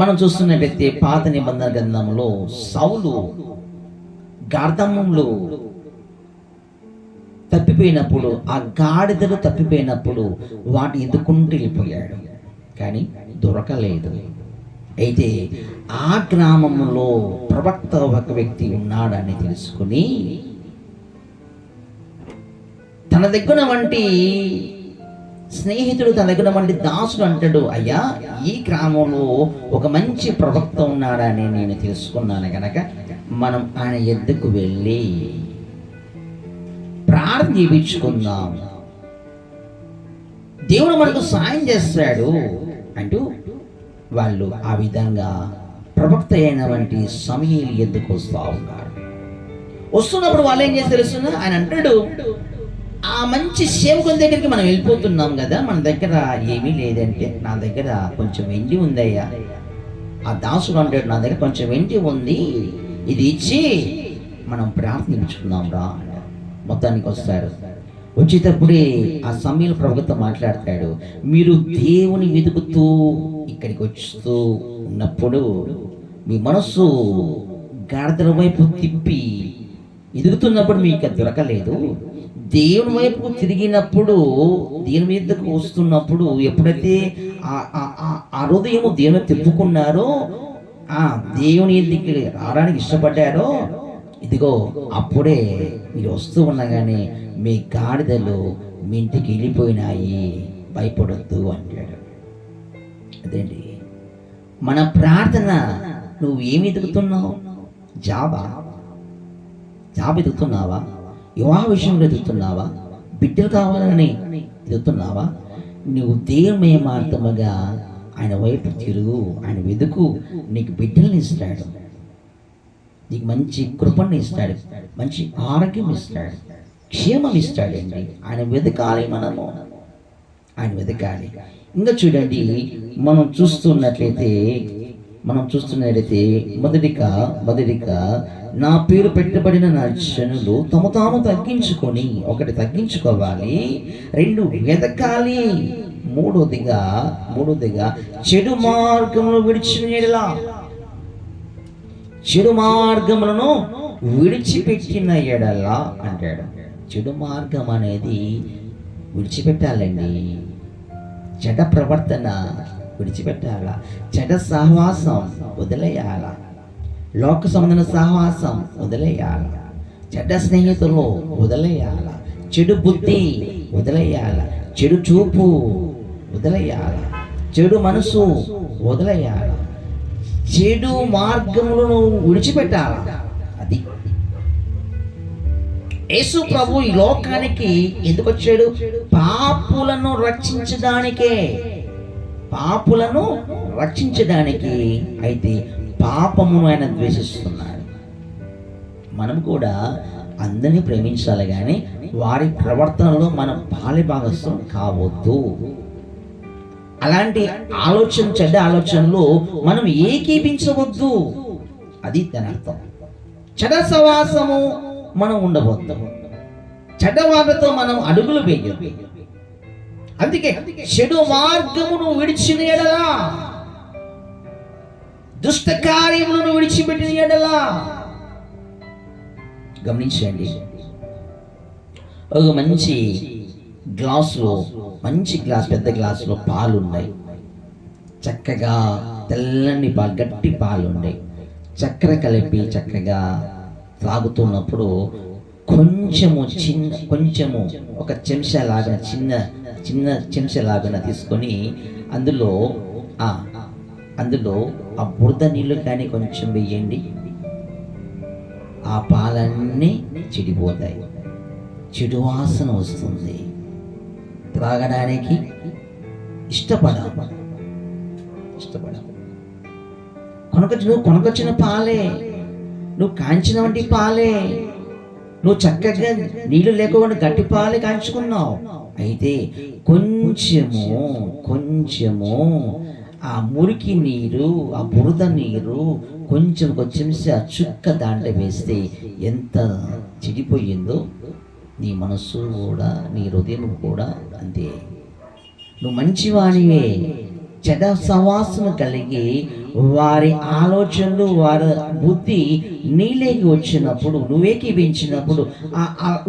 మనం చూస్తున్నట్టయితే పాత నిబంధన గ్రంథంలో సౌలు గార్ధంలో తప్పిపోయినప్పుడు, ఆ గాడిదలు తప్పిపోయినప్పుడు వాటిని ఎదుర్కొంటూ వెళ్ళిపోయాడు, కానీ దొరకలేదు. అయితే ఆ గ్రామంలో ప్రవక్త ఒక వ్యక్తి ఉన్నాడని తెలుసుకుని తన దగ్గర వంటి స్నేహితుడు, తన దగ్గర వంటి దాసుడు అంటాడు, అయ్యా ఈ గ్రామంలో ఒక మంచి ప్రవక్త ఉన్నాడని నేను తెలుసుకున్నాను కనుక మనం ఆయన ఎద్దుకు వెళ్ళి ప్రార్థన చేయించుకుందాం, దేవుడు మనకు సాయం చేస్తాడు అంటూ వాళ్ళు ఆ విధంగా ప్రవక్త అయిన వంటి సమూయేలు ఎద్దుకు వస్తూ ఉన్నారు. వస్తున్నప్పుడు వాళ్ళు ఏం చేసి తెలుస్తున్నా, ఆయన అంటాడు, ఆ మంచి సేవకుని దగ్గరికి మనం వెళ్ళిపోతున్నాం కదా, మన దగ్గర ఏమీ లేదంటే, నా దగ్గర కొంచెం వెండి ఉందయ్యా. ఆ దాసుడు అంటాడు, నా దగ్గర కొంచెం వెండి ఉంది, ఇది ఇచ్చి మనం ప్రార్థించుకుందాం రా. మొత్తానికి వస్తారు. వచ్చేటప్పుడే ఆ సమయంలో ప్రవక్త మాట్లాడతాడు, మీరు దేవుని వెతుకుతూ ఇక్కడికి వస్తూ ఉన్నప్పుడు మీ మనస్సు గాడిదల వైపు తిప్పి ఎదుగుతున్నప్పుడు మీకు దొరకలేదు. దేవుని వైపు తిరిగినప్పుడు, దేవుని మీదకు వస్తున్నప్పుడు, ఎప్పుడైతే ఆ హృదయము దేవుని తిప్పుకున్నారో, ఆ దేవుని దగ్గర రావడానికి ఇష్టపడ్డారో, ఇదిగో అప్పుడే మీరు వస్తూ ఉండగానే మీ గాడిదలు మీ ఇంటికి వెళ్ళిపోయినాయి, భయపడొద్దు అంటాడు. అదేంటి మన ప్రార్థన. నువ్వు ఏమి ఎదుగుతున్నావు? జాబ్ ఎదుగుతున్నావా? వివాహ విషయంలో ఎదుగుతున్నావా? బిడ్డలు కావాలని ఎదుగుతున్నావా? నువ్వు దేవుమయమార్థముగా ఆయన వైపు తిరుగు, ఆయన వెతుకు, నీకు బిడ్డల్ని ఇస్తాడు, నీకు మంచి కృపను ఇస్తాడు, మంచి ఆరోగ్యం ఇస్తాడు, క్షేమం ఇస్తాడండి. ఆయన వెతకాలి, మనము ఆయన వెతకాలి. ఇంకా చూడండి, మనం చూస్తున్నట్లయితే మొదటిగా నా పేరు పెట్టబడిన నా జనులు తమ తాము తగ్గించుకొని, ఒకటి తగ్గించుకోవాలి, రెండు వెతకాలి, మూడోదిగా చెడు మార్గమును విడిచిపెట్టిన ఎడల అంటాడు. చెడు మార్గం అనేది విడిచిపెట్టాలండి. చెడ్డ ప్రవర్తన విడిచిపెట్టాల, చెడ్డ సహవాసం వదిలేయాల, లోక సంబంధమైన సహవాసం వదిలేయాల, చెడ్డ స్నేహితులు వదిలేయాల, చెడు బుద్ధి వదిలేయాల, చెడు చూపు వదిలేయాల, చెడు మనసు వదిలేయాల, చెడు మార్గములను విడిచిపెట్టాల. అది యేసు ప్రభు ఈ లోకానికి ఎందుకు వచ్చాడు? పాపులను రక్షించడానికి. అయితే పాపమును ఆయన ద్వేషిస్తున్నాడు. మనం కూడా అందరినీ ప్రేమించాలి, కానీ వారి ప్రవర్తనలో మనం పాలిభాగస్థం కావద్దు. అలాంటి చెడ్డ ఆలోచనలు మనం ఏకీపించవద్దు. అది దాని అర్థం. చెడ్డ సవాసము మనం ఉండవద్దు, చెడ్డ వాళ్ళతో మనం అడుగులు వేయద్దు. అందుకే చెడు మార్గమును విడిచిన ఎడలా, దుష్ట కార్యములను విడిచిపెట్టిన ఎడలా. గమనించండి, ఒక మంచి పెద్ద గ్లాసులో పాలు ఉన్నాయి, చక్కగా తెల్లని పాలు, గట్టి పాలు ఉన్నాయి. చక్కెర కలిపి చక్కగా తాగుతున్నప్పుడు కొంచెము ఒక చెంచా లాగా చిన్న చెంచా లాగా తీసుకొని అందులో ఆ బురద నీళ్ళు కానీ కొంచెం వేయండి, ఆ పాలన్నీ చెడిపోతాయి, చెడు వాసన వస్తుంది, త్రాగడానికి ఇష్టపడవు. కొనకొచ్చిన పాలే, నువ్వు కాంచిన వంటి పాలే, నువ్వు చక్కగా నీళ్లు లేకుండా గట్టి పాలే కాంచుకున్నావు. అయితే కొంచెము ఆ మురికి నీరు, ఆ బురద నీరు కొంచెం చుక్క దాంట్లో వేస్తే ఎంత చెడిపోయిందో నీ మనస్సు కూడా, నీ హృదయం కూడా అంతే. నువ్వు మంచివానివే, చెడ్డ సవాసన కలిగి వారి ఆలోచనలు, వారి బుద్ధి నీలోకి వచ్చినప్పుడు, నువ్వేకీవించినప్పుడు,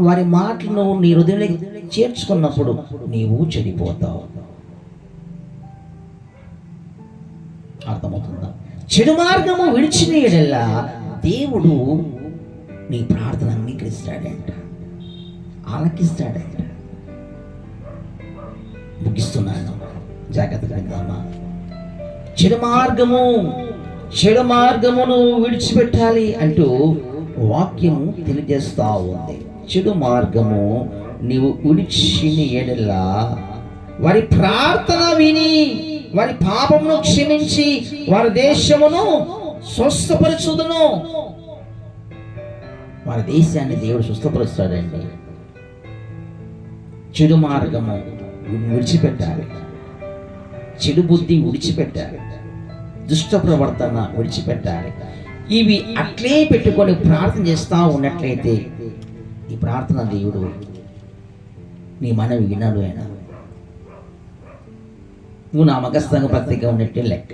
వారి మాటలను నీ హృదయంలోకి చేర్చుకున్నప్పుడు నీవు చెడిపోతావు. అర్థమవుతుందా? చెడు మార్గము విడిచిన యెడల దేవుడు నీ ప్రార్థన అంగీకరిస్తాడంట, ఆలకిస్తాడంట. ముగిస్తున్నాను, జాగ్రత్తగా విందామా? చెడు మార్గమును విడిచిపెట్టాలి అంటూ వాక్యము తెలియజేస్తా ఉంది. చెడు మార్గము నీవు విడిచిన యెడల వారి ప్రార్థన విని వారి పాపమును క్షమించి వారి దేశమును స్వస్థపరచుదును. వారి దేశాన్ని దేవుడు స్వస్థపరుస్తాడండి. చెడు మార్గము విడిచిపెట్టాలి, చెడు బుద్ధి విడిచిపెట్టాలి, దుష్ట ప్రవర్తన విడిచిపెట్టాలి. ఇవి అట్లే పెట్టుకొని ప్రార్థన చేస్తూ ఉన్నట్లయితే ఈ ప్రార్థన దేవుడు నీ మనవి వినడు. అయినా నువ్వు నా మగస్థంగ పత్రిక ఉన్నట్టే లెక్క.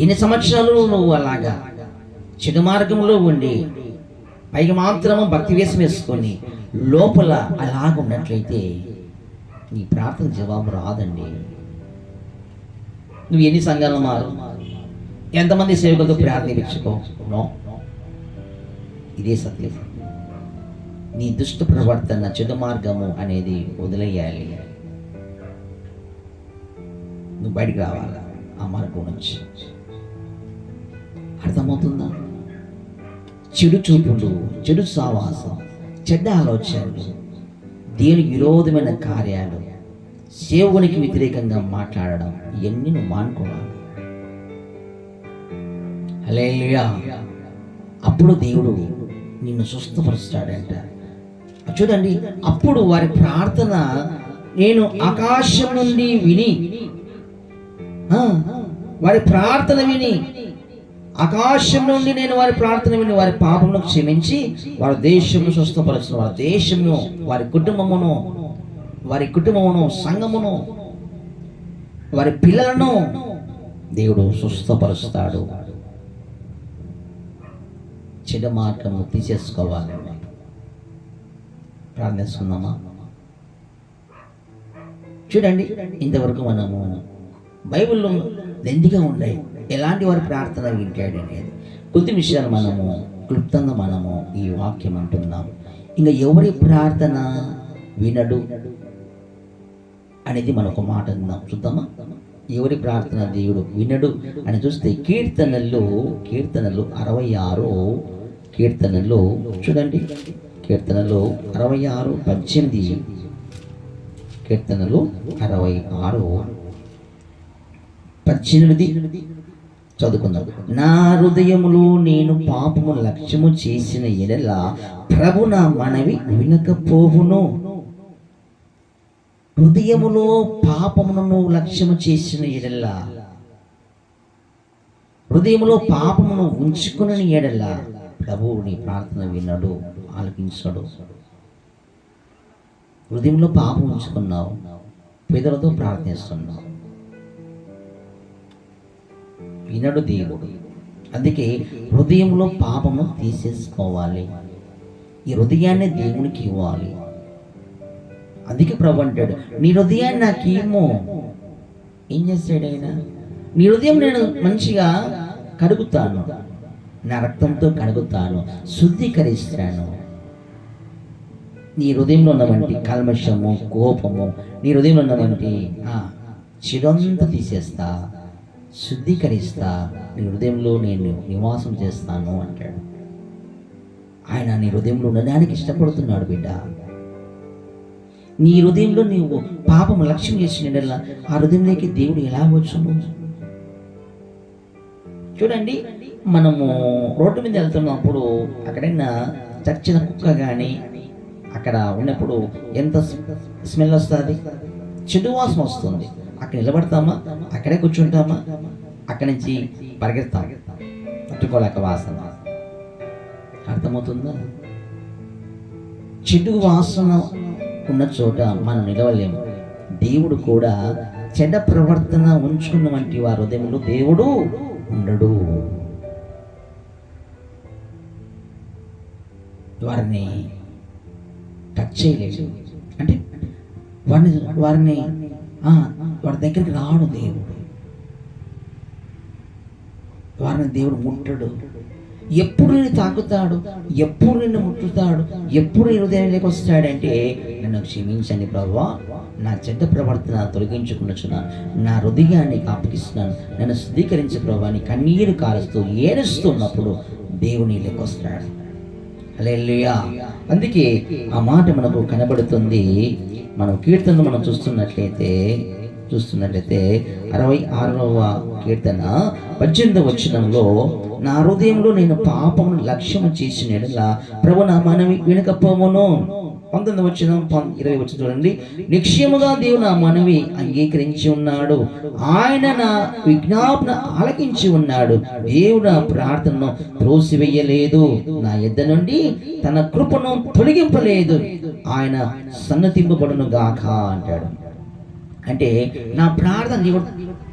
ఎన్ని సంవత్సరాలు నువ్వు అలాగా చెడు మార్గంలో ఉండి పైకి మాత్రము భక్తి వేషం వేసుకొని లోపల అలాగ ఉన్నట్లయితే నీ ప్రార్థన జవాబు రాదండి. నువ్వు ఎన్ని సంఘాలు మారు, ఎంతమంది సేవకులతో ప్రార్థించుకో, ఇదే సత్యం. నీ దుష్ట ప్రవర్తన, చెడు మార్గము అనేది వదిలేయాలి. నువ్వు బయటికి రావాలా ఆ మార్గం నుంచి. అర్థమవుతుందా? చెడు చూపులు, చెడు సావాసం, చెడ్డ ఆలోచనలు, దేవునికి విరోధమైన కార్యాలు, సేవకునికి వ్యతిరేకంగా మాట్లాడడం, ఇవన్నీ నువ్వు మానుకోవాలి. హల్లెలూయా. అప్పుడు దేవుడు నిన్ను స్వస్థపరుస్తాడంట. చూడండి, అప్పుడు వారి ప్రార్థన నేను ఆకాశం నుండి విని, వారి ప్రార్థన విని, ఆకాశం నుండి నేను వారి ప్రార్థన విని వారి పాపమును క్షమించి వారి దేశమును స్వస్థపరుచును. వారి దేశమును, వారి కుటుంబమును, సంఘమును, వారి పిల్లలను దేవుడు స్వస్థపరుస్తాడు. చెడు మార్గము తీసేసుకోవాలి. ప్రార్థిస్తున్నామా? చూడండి, ఇంతవరకు మనము బైబిల్లో లెందిగా ఉన్నాయి ఎలాంటి వారి ప్రార్థన వింటాడు అనేది. కొద్ది విషయాలు మనము క్లుప్తంగా మనము ఈ వాక్యం అంటున్నాం. ఇంకా ఎవరి ప్రార్థన వినడు అనేది మనకు మాట ఉందాం. చూద్దామా? ఎవరి ప్రార్థన దేవుడు వినడు అని చూస్తే కీర్తనలు 66 కీర్తనలు చూడండి, కీర్తనలు 66:18, కీర్తనలు 66:18 చదువుకుందాం. నా హృదయములో నేను పాపము లక్ష్యము చేసిన ఎడల ప్రభు నా మనవి వినకపోవును. హృదయములో పాపమును లక్ష్యము చేసిన ఎడల, హృదయములో పాపమును ఉంచుకుని ఎడల ప్రభువు నీ ప్రార్థన వినడు, ఆలకించడు. హృదయంలో పాపం ఉంచుకున్నావు, పేదలతో ప్రార్థిస్తున్నావు, వినడు దేవుడు. అందుకే హృదయంలో పాపము తీసేసుకోవాలి, ఈ హృదయాన్ని దేవునికి ఇవ్వాలి. అందుకే ప్రభు అంటాడు, నీ హృదయాన్ని నాకు ఇమ్మో. ఏం చేస్తాడు ఆయన? నీ హృదయం నేను మంచిగా కడుగుతాను, నా రక్తంతో కడుగుతాను, శుద్ధీకరిస్తాను. నీ హృదయంలో ఉన్నటువంటి కల్మషము, కోపము, నీ హృదయంలో ఉన్నటువంటి చెడంతా తీసేస్తా, శుద్ధీకరిస్తా, నీ హృదయంలో నేను నివాసం చేస్తాను అంటాడు. ఆయన నీ హృదయంలో ఉండడానికి ఇష్టపడుతున్నాడు. బిడ్డ, నీ హృదయంలో నీవు పాపం లక్ష్యం చేసిన ఆ హృదయంలోకి దేవుడు ఎలా వచ్చును? చూడండి, మనము రోడ్డు మీద వెళ్తున్నప్పుడు అక్కడైనా చచ్చిన కుక్క కానీ అక్కడ ఉన్నప్పుడు ఎంత స్మెల్ వస్తుంది? చెడు వాసన వస్తుంది. అక్కడ నిలబడతామా? అక్కడే కూర్చుంటామా? అక్కడి నుంచి పరిగెత్తాం, తట్టుకోలేక వాసన. అర్థమవుతుందా? చెడు వాసన ఉన్న చోట మనం నిలవలేము. దేవుడు కూడా చెడ్డ ప్రవర్తన ఉంచుకున్న వంటి వారి హృదయంలో దేవుడు ఉండడు. వారిని టచ్ చేయలేదు, అంటే వారిని వారి దగ్గరికి రాడు దేవుడు. వారిని దేవుడు ముట్టడు. ఎప్పుడు నేను తాకుతాడు, ఎప్పుడు నిన్ను ముట్టుతాడు, ఎప్పుడు నీ హృదయంలోకి వస్తాడంటే, నన్ను క్షమించండి ప్రభువా, నా చెడ్డ ప్రవర్తన తొలగించుకున్నచున్నాను, నా హృదయాన్ని అప్పగిస్తున్నాను, నన్ను శుద్ధీకరించే ప్రభువా అని కన్నీరు కారుస్తూ ఏడుస్తున్నప్పుడు దేవుని నీళ్ళకి వస్తాడు. హల్లెలూయా. అందుకే ఆ మాట మనకు కనబడుతుంది. మనం కీర్తనలు మనం చూస్తున్నట్లయితే 66వ కీర్తన 18వ వచనంలో, నా హృదయంలో నేను పాపమును లక్ష్యము చేసిన యెడల ప్రభు నా మనవి వినకపోవును. 19వ వచనం 20వ వచనం చూడండి. నిశ్చయముగా దేవుడు నా మనవి అంగీకరించి ఉన్నాడు, ఆయన నా విజ్ఞాపన ఆలకించి ఉన్నాడు. దేవుడు నా ప్రార్థనను త్రోసివేయలేదు, నా యొద్ద నుండి తన కృపను తొలగింపలేదు, ఆయన సన్నతింపబడును గాక అంటాడు. అంటే నా ప్రార్థన దేవుడు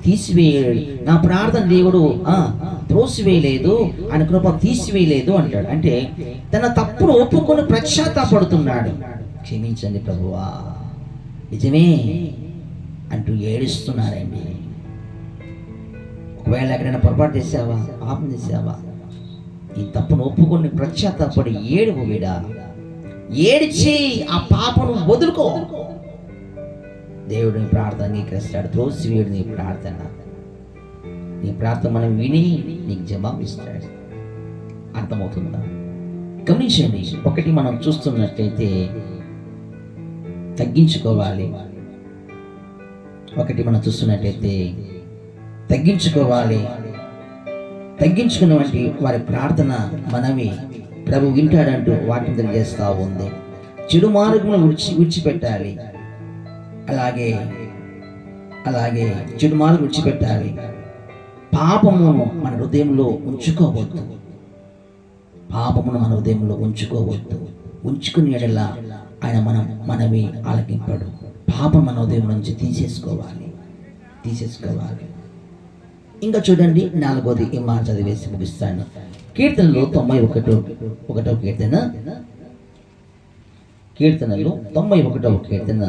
తీసివేయలేదు, నా ప్రార్థన దేవుడు త్రోసివేయలేదు, ఆయన కృప తీసివేయలేదు అంటాడు. అంటే తన తప్పును ఒప్పుకొని పశ్చాత్తాపడుతున్నాడు. క్షమించండి ప్రభువా, నిజమే అంటూ ఏడుస్తున్నాడండి. ఒకవేళ ఎక్కడైనా పొరపాటు చేసావా, పాపం చేసావా, ఈ తప్పును ఒప్పుకొని పశ్చాత్తాపడి ఏడువు వీడా, ఏడిచి ఆ పాపను వదులుకో. దేవుడిని ప్రార్థన అంగీకరిస్తాడు. త్రోసివేయుడు నీ ప్రార్థన మనం విని నీకు జవాబిస్తాడు. అర్థమవుతుందా? గమనించండి. ఒకటి మనం చూస్తున్నట్లయితే తగ్గించుకోవాలి. తగ్గించుకున్న వంటి వారి ప్రార్థన మనవి ప్రభు వింటాడంటూ వాక్యం తెలియజేస్తూ ఉంది. చెడు మార్గమును విడిచిపెట్టాలి. అలాగే చెడు మార్గం విడిచిపెట్టాలి. పాపమును మన హృదయంలో ఉంచుకోవద్దు. ఉంచుకుని ఎడల ఆయన మనవి ఆలకింపడు. పాపం మన హృదయం నుంచి తీసేసుకోవాలి. ఇంకా చూడండి, 4వది ఈ మాట చదివేసి ముగిస్తాను. కీర్తనలో 91వ కీర్తన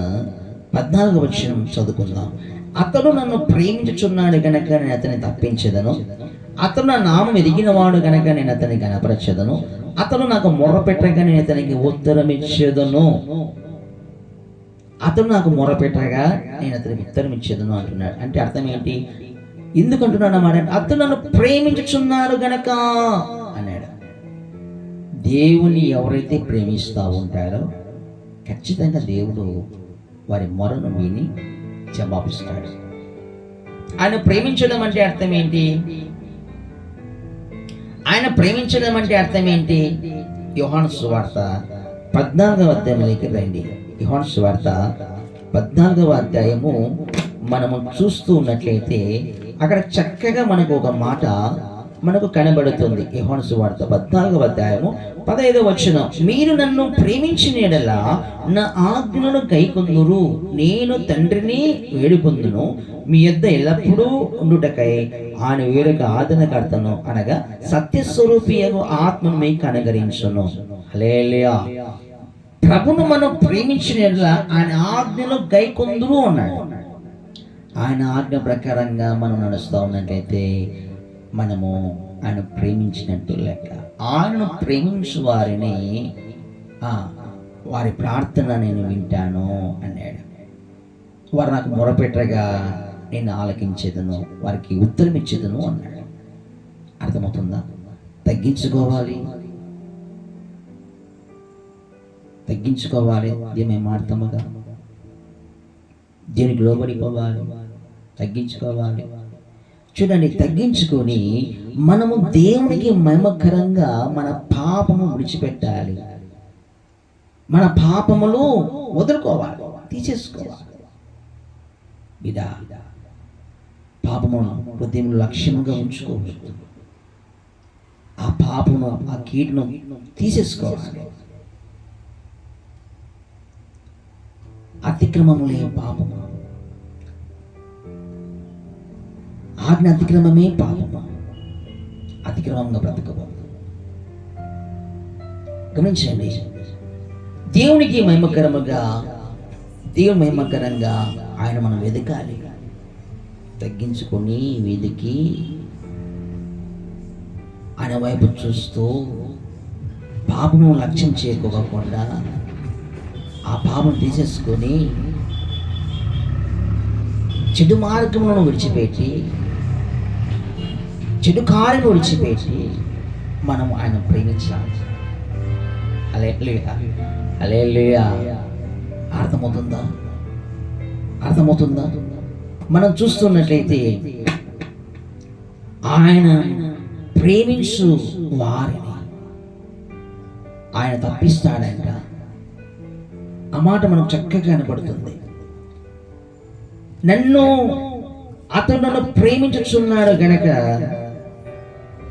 14వ వచనం చదువుకుందాం. అతడు నన్ను ప్రేమించుచున్నాడు గనక నేను అతన్ని తప్పించెదను, అతడు నా నామం ఎరిగినవాడు గనక నేను అతన్ని కనపరచెదను, అతడు నాకు మొర్రపెట్టగా నేను అతనికి ఉత్తరం ఇచ్చేదను. అంటున్నాడు. అంటే అర్థం ఏంటి? ఎందుకంటున్నాడు అన్నమాట? అతడు నన్ను ప్రేమించుచున్నాడు గనక అన్నాడు. దేవుని ఎవరైతే ప్రేమిస్తూ ఉంటారో ఖచ్చితంగా దేవుడు వారి మొరను విని జవాబిస్తాడు. ఆయన ప్రేమించడం అంటే అర్థం ఏంటి? యోహాను సువార్త 14వ అధ్యాయంలోకి రండి. యోహాను సువార్త 14వ అధ్యాయము మనము చూస్తూ ఉన్నట్లయితే అక్కడ చక్కగా మనకు ఒక మాట మనకు కనబడుతుంది. యోహాను సువార్త 14వ అధ్యాయము 15వ వచనం, మీరు నన్ను ప్రేమించిన యెడల నా ఆజ్ఞలను గైకొందురు, నేను తండ్రిని వేడుకొందును, మీ యొద్ద ఎల్లప్పుడూ ఉండుటకై ఆయన వేరొక ఆదరణకర్తను అనగా సత్యస్వరూపియగు ఆత్మను మీకు అనుగ్రహించును. హల్లెలూయా. ప్రభును మనం ప్రేమించిన యెడల ఆయన ఆజ్ఞలు గైకొందురు అన్నాడు. ఆయన ఆజ్ఞ ప్రకారంగా మనం నడుస్తూ ఉన్నట్లయితే మనము ఆయన ప్రేమించినట్టు లెక్క. ఆయనను ప్రేమించు వారిని వారి ప్రార్థన నేను వింటాను అన్నాడు. వారు నాకు మొరపెట్టగా నేను ఆలకించేదను, వారికి ఉత్తరం ఇచ్చేదను అన్నాడు. అర్థమవుతుందా? తగ్గించుకోవాలి. దేని మారుతాముగా దేనికి లోబడిపోవాలి, తగ్గించుకోవాలి. చూడండి, తగ్గించుకొని మనము దేవునికి మహిమకరంగా మన పాపము విడిచిపెట్టాలి. మన పాపములు వదులుకోవాలి, తీసేసుకోవాలి. బిడా పాపమును హృదయంలో లక్ష్యముగా ఉంచుకోవద్దు. ఆ పాపమును, ఆ కీడును తీసేసుకోవాలి. అతిక్రమములే పాపము. ఆజ్ఞ అతిక్రమమే పాపము. అతిక్రమంగా బ్రతకబోదు. గమనించండి, దేవునికి మహిమకరంగా ఆయన మనం వెతకాలి. తగ్గించుకొని వెతికి ఆయన వైపు చూస్తూ పాపము లక్ష్యం చేయకోకుండా ఆ పాపం తీసేసుకొని చెడు మార్గములను విడిచిపెట్టి, చెడు కార్యం విడిచిపెట్టి మనం ఆయన ప్రేమించాలి. హల్లెలూయా. అర్థమవుతుందా? మనం చూస్తున్నట్లయితే ఆయన ప్రేమించు వారిని ఆయన తప్పిస్తాడంట. ఆ మాట మనకు చక్కగా కనపడుతుంది. అతను ప్రేమించుచున్నాడు గనక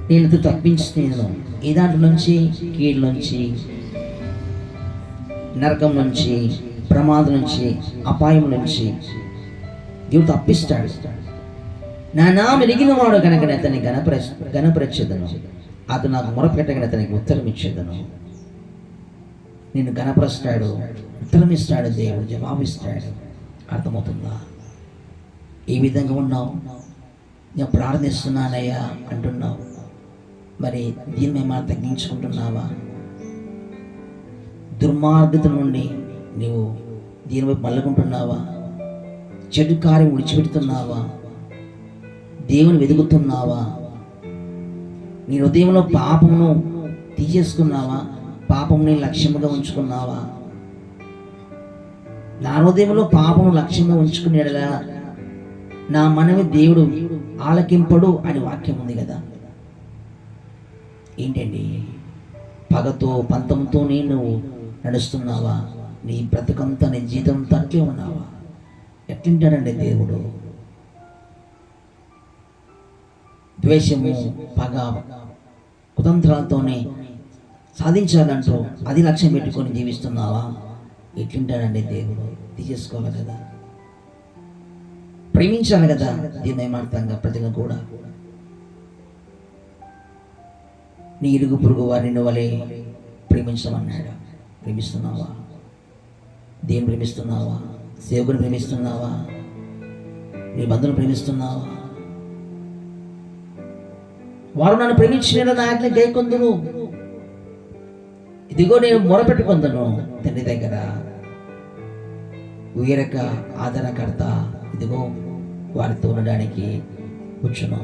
నేను తప్పించుతున్నాను. ఈ దాంట్లో నుంచి, కీడు నుంచి, నరకం నుంచి, ప్రమాదం నుంచి, అపాయం నుంచి దేవుడు తప్పిస్తాడు. నా మెరిగిన వాడు కనుక అతన్ని గణపరచెదను. అతను నాకు మొరపెట్టగానే అతనికి ఉత్తరం ఇచ్చేదను. నిన్ను గణపరుస్తాడు, ఉత్తరం ఇస్తాడు, దేవుడు జవాబిస్తాడు. అర్థమవుతుందా? ఈ విధంగా ఉన్నావు, నేను ప్రార్థిస్తున్నానయ్యా అంటున్నావు. మరి దీన్ని ఏమైనా తగ్గించుకుంటున్నావా? దుర్మార్గత నుండి నీవు దీనివైపు మళ్ళుకుంటున్నావా? చెడు కార్యం విడిచిపెడుతున్నావా? దేవుని వెతుకుతున్నావా? నీ హృదయంలో పాపమును తీసేసుకున్నావా? పాపముని లక్ష్యముగా ఉంచుకున్నావా? నా హృదయంలో పాపము లక్ష్యంగా ఉంచుకునేలా నా మనవి దేవుడు ఆలకింపడు అని వాక్యం ఉంది కదా. ఏంటండి? పగతో పంతంతో నువ్వు నడుస్తున్నావా? నీ బ్రతుకంతా, నీ జీతం తట్లే ఉన్నావా? ఎట్లుంటాడండి దేవుడు? ద్వేషము, పగ, కుతంత్రాలతోనే సాధించాలంటూ అది లక్ష్యం పెట్టుకొని జీవిస్తున్నావా? ఎట్లుంటాడండి దేవుడు? తీసేసుకోవాలి కదా, ప్రేమించాలి కదా. దీన్ని ఏమార్థంగా ప్రతిగా కూడా నీ ఇరుగు పొరుగు వారిని వలె ప్రేమించమన్నాడు. ప్రేమిస్తున్నావా? దేవుని ప్రేమిస్తున్నావా? సేవకుని ప్రేమిస్తున్నావా? నీ బంధువుని ప్రేమిస్తున్నావా? వారు నన్ను ప్రేమించిన నా ఆజ్ఞ గైకొందును. ఇదిగో నేను మొరపెట్టుకొందును తండ్రి దగ్గర. ఉయరక ఆదరణకర్త ఇదిగో వారితో ఉండడానికి కూర్చును.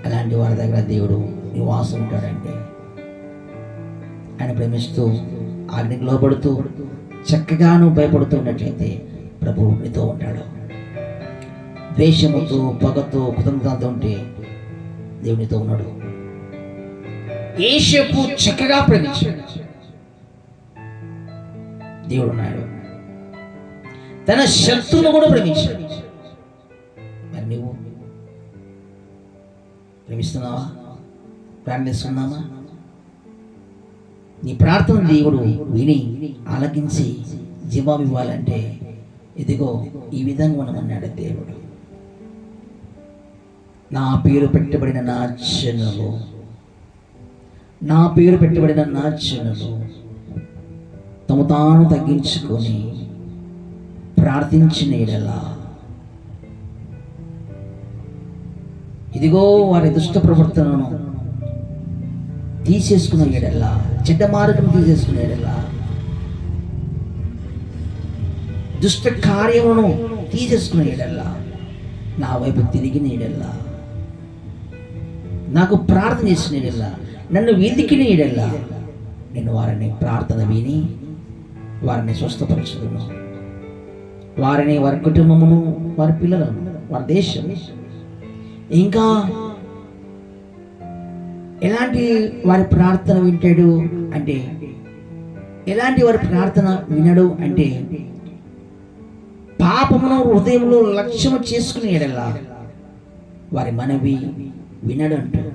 అలాంటి వారి దగ్గర దేవుడు నివాసం ఉంటాడండి. ఆయన ప్రేమిస్తూ, ఆజ్ఞకు లోబడుతూ, చక్కగా నువ్వు భయపడుతున్నట్లయితే ప్రభువు నీతో ఉంటాడు. ద్వేషముతో, పగతో, కుతంత్రాలతో ఉంటే దేవునితో ఉన్నాడు. యేషపు చక్కగా ప్రేమించాడు. దేవుడు ఉన్నాడు. తన శత్రువును కూడా ప్రేమించాడు. మరి నువ్వు ప్రేమిస్తున్నావా? ప్రార్థిస్తున్నావా? నీ ప్రార్థన దేవుడు విని ఆలకించి జవాబు ఇవ్వాలంటే ఇదిగో ఈ విధంగా ఉండమన్నాడు దేవుడు. నా పేరు పెట్టబడిన నా జనులు తమ తాను తగ్గించుకొని ప్రార్థించిన యెడల ఇదిగో వారి దుష్ట ప్రవర్తనను తీసేసుకున్న యెడల, చెడ్డ మార్గం తీసేసుకున్న యెడల, దుష్ట కార్యమును తీసేసుకున్న యెడల, నా వైపు తిరిగిన యెడల, నాకు ప్రార్థన చేసిన యెడల, నన్ను వెతికిన యెడల, నేను వారిని ప్రార్థన విని వారిని స్వస్థపరచుదును. వారిని, వారి కుటుంబమును, వారి పిల్లలను, వారి దేశం, ఇంకా ఎలాంటి వారి ప్రార్థన వింటాడు అంటే, ఎలాంటి వారి ప్రార్థన వినడు అంటే, పాపమును హృదయంలో లక్ష్యము చేసుకుని ఎడలా వారి మనవి వినడు అంటాడు.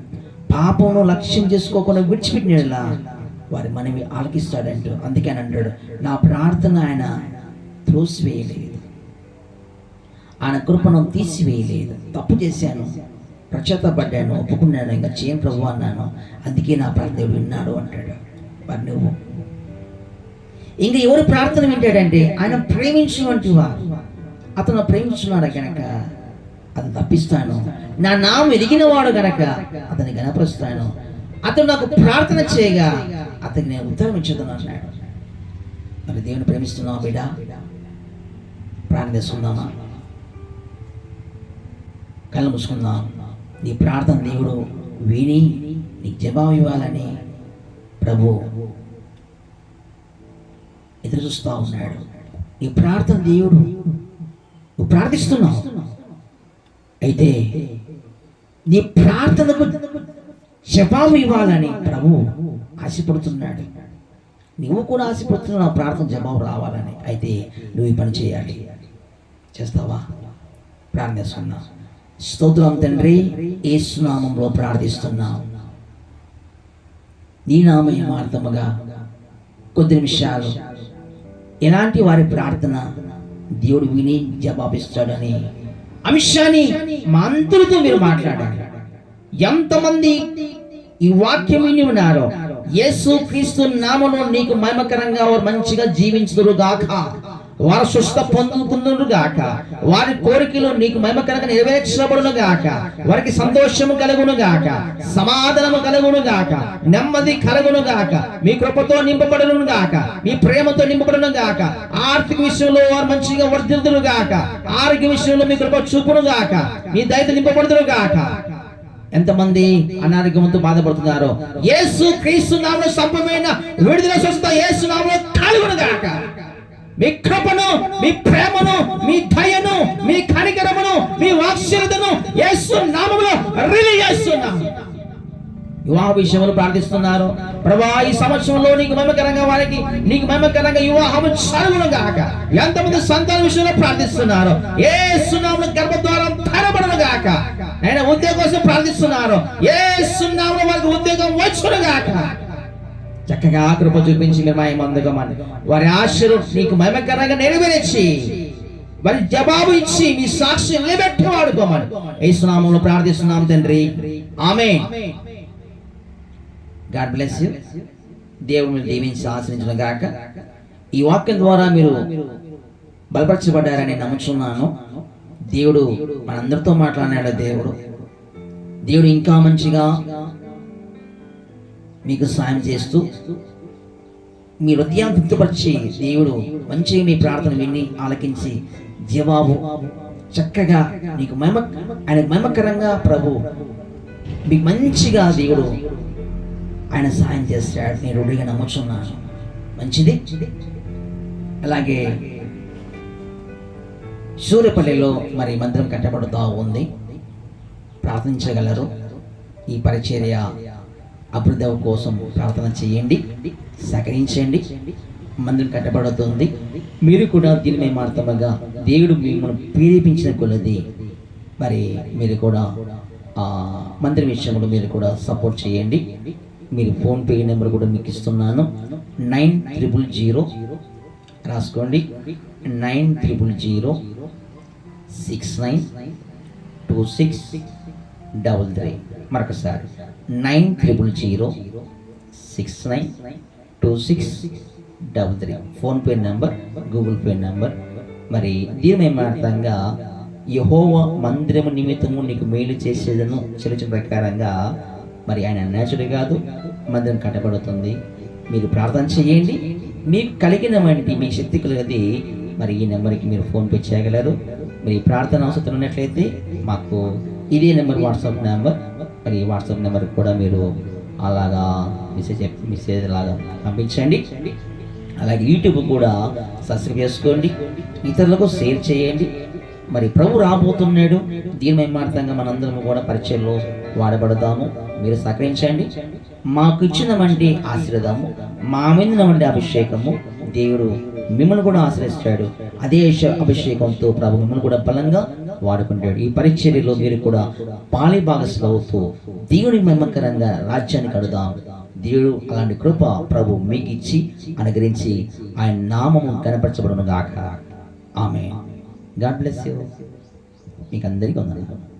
పాపమును లక్ష్యం చేసుకోకుండా విడిచిపెట్టినలా వారి మనవి ఆలకిస్తాడంటూ. అందుకే అని అంటాడు, నా ప్రార్థన ఆయన త్రోసివేయలేదు. ఆయన కృపను తీసివేయలేదు. తప్పు చేశాను, పశ్చాత్తపడ్డాను, ఒప్పుకున్నాను, ఇంకా చేయను ప్రభు అన్నాను, అందుకే నా ప్రార్థన విన్నాడు అంటాడు. మరి నువ్వు ఇంకా ఎవరు ప్రార్థన వింటాడంటే ఆయన ప్రేమించినటువంటి వారు. అతను ప్రేమించున్నాడు కనుక అతను తప్పిస్తాను, నా నామం ఎదిగిన వాడు కనుక అతన్ని గణపరుస్తాను, అతను నాకు ప్రార్థన చేయగా అతనికి నేను ఉత్తరం ఇచ్చేదను అన్నాడు. మరి దేవుని ప్రేమిస్తున్నావా బిడ్డ? ప్రార్థిస్తున్నామా? కళ్ళు మూసుకుందాం. నీ ప్రార్థన దేవుడు విని నీకు జవాబు ఇవ్వాలని ప్రభు ఎదురు చూస్తూ ఉన్నాడు. నీ ప్రార్థన దేవుడు, నువ్వు ప్రార్థిస్తున్నావు, అయితే నీ ప్రార్థనకు జవాబు ఇవ్వాలని ప్రభు ఆశపడుతున్నాడు. నువ్వు కూడా ఆశపడుతున్నావు ప్రార్థన జవాబు రావాలని. అయితే నువ్వు ఈ పని చేయాలి. చేస్తావా? ప్రార్థిస్తున్నా. స్తోత్రం తండ్రి, యేసు నామములో ప్రార్థిస్తున్నాం. నీ నామమార్థముగా కొద్ది నిమిషాలు ఎలాంటి వారి ప్రార్థన దేవుడు విని జవాబిస్తాడని అంశాన్ని మా అందరితో మీరు మాట్లాడాలి. ఎంతమంది ఈ వాక్యం విని ఉన్నారో, యేసు క్రీస్తు నామములో నీకు మహిమకరంగా వారు మంచిగా జీవించుదురు గాక, వారు స్వస్థ పొందుకుందురు గాక, వారి కోరికలు నీకు మహిమకరంగా నెరవేర్చబడును గాక, వారికి సంతోషము కలుగును గాక, సమాధానము కలుగును గాక, నెమ్మది కలుగును గాక, మీ కృపతో నింపబడును గాక, మీ ప్రేమతో నింపబడును గాక, ఆర్థిక విషయంలో వారు మంచిగా వర్ధిల్లుదురు గాక, ఆరోగ్య విషయంలో మీ కృప చూపును గాక, మీ దయతో నింపబడుదురు గాక. ఎంతమంది అనారోగ్యంతో బాధపడుతున్నారో, యేసు క్రీస్తు నామములో సంపూర్ణమైన విడుదల స్వస్థత యేసు నామములో కలుగును గాక. మీ కృపను, మీ ప్రేమను, మీ దయను, మీ కనికరమును, మీ వాత్సల్యతను యేసు నామములో రిలీజ్ చేస్తున్నాం. వివాహ విషయంలో ప్రార్థిస్తున్నారు ప్రభువా, ఈ సంవత్సరంలో నీకు మహిమకరంగా వారికి నీకు మహిమకరంగా వివాహము జరుగును గాక. ఎంతమంది సంతాన విషయంలో ప్రార్థిస్తున్నారు, యేసు నామములో గర్భద్వారం తెరబడును గాక. నేను ఉద్యోగం కోసం ప్రార్థిస్తున్నారు, యేసు నామములో వారికి ఉద్యోగం వచ్చును గాక. చక్కగా కృప చూపించి మీరు మహిమందుకోమని వారి ఆశలు నీకు మహిమకరంగా నెరవేర్చి వారి జవాబు ఇచ్చి మీ సాక్షి నిలబెట్టి వాడుకోమని యేసు నామములో ప్రార్థిస్తున్నాం తండ్రి, ఆమేన్. God bless you. దేవుని దీవించి ఆశ్రయించిన గాక. ఈ వాక్యం ద్వారా మీరు బలపరచబడ్డారని నమ్ముచున్నాను. దేవుడు మనందరితో మాట్లాడినాడు. దేవుడు ఇంకా మంచిగా మీకు సాయం చేస్తూ మీ హృదయాన్ని తృప్తిపరిచి దేవుడు మంచిగా మీ ప్రార్థన విని ఆలకించి జవాబు చక్కగా నీకు ఆయన మహిమకరంగా ప్రభు మీకు మంచిగా దేవుడు ఆయన సాయం చేస్తాడు. నేను రుడిగా నమ్ముచున్నాను. మంచిది. అలాగే సూర్యపల్లిలో మరి మందిరం కట్టబడుతూ ఉంది. ప్రార్థించగలరు. ఈ పరిచర్య అభివృద్ధి కోసం ప్రార్థన చేయండి, సహకరించండి. మందిరం కట్టబడుతుంది. మీరు కూడా దీని మేమార్థముగా దేవుడు మిమ్మల్ని ప్రేరేపించిన కొలది మరి మీరు కూడా మందిరం విషయంలో మీరు కూడా సపోర్ట్ చేయండి. మీరు ఫోన్పే నెంబర్ కూడా మీకు ఇస్తున్నాను. 9000 రాసుకోండి. 9000692633. మరొకసారి 9000692633. PhonePe number, Google pay number. మరి దీని అర్థంగా యెహోవా మందిరము నిమిత్తము నీకు మేలు చేసేదను చెల్లించిన ప్రకారంగా మరి ఆయన అన్యాచుడు కాదు, మందిరం కట్టబడుతుంది. మీరు ప్రార్థన చేయండి. మీకు కలిగిన వంటి మీ శక్తి కలిగది మరి ఈ నెంబర్కి మీరు ఫోన్పే చేయగలరు. మరి ప్రార్థన అవసరం ఉన్నట్లయితే మాకు ఇదే నెంబర్ వాట్సాప్ నెంబర్, మరి వాట్సాప్ నెంబర్కి కూడా మీరు అలాగా మెసేజ్ లాగా పంపించండి. అలాగే యూట్యూబ్ కూడా సబ్స్క్రైబ్ చేసుకోండి, ఇతరులకు షేర్ చేయండి. మరి ప్రభు రాబోతున్నాడు. దీని మహిమార్థంగా మనందరం కూడా పరిచయంలో వాడబడతాము. మీరు సహకరించండి. మాకు ఇచ్చిన వంటి ఆశీర్వాదము, మా మీద వంటి అభిషేకము దేవుడు మిమ్మల్ని కూడా ఆశ్రయిస్తాడు. అదే అభిషేకంతో ప్రభు మిమ్మల్ని కూడా బలంగా వాడుకుంటాడు. ఈ పరిచర్యలో మీరు కూడా పాలి భాగస్వాములు అవుతూ దేవుని మహిమకరంగా రాజ్యాన్ని కడుదాం. దేవుడు అలాంటి కృప ప్రభు మీకు ఇచ్చి అనుగ్రహించి ఆయన నామము కనపరచబడును గాక. ఆమేన్. God bless you. మీకు అందరికీ వందనాలు.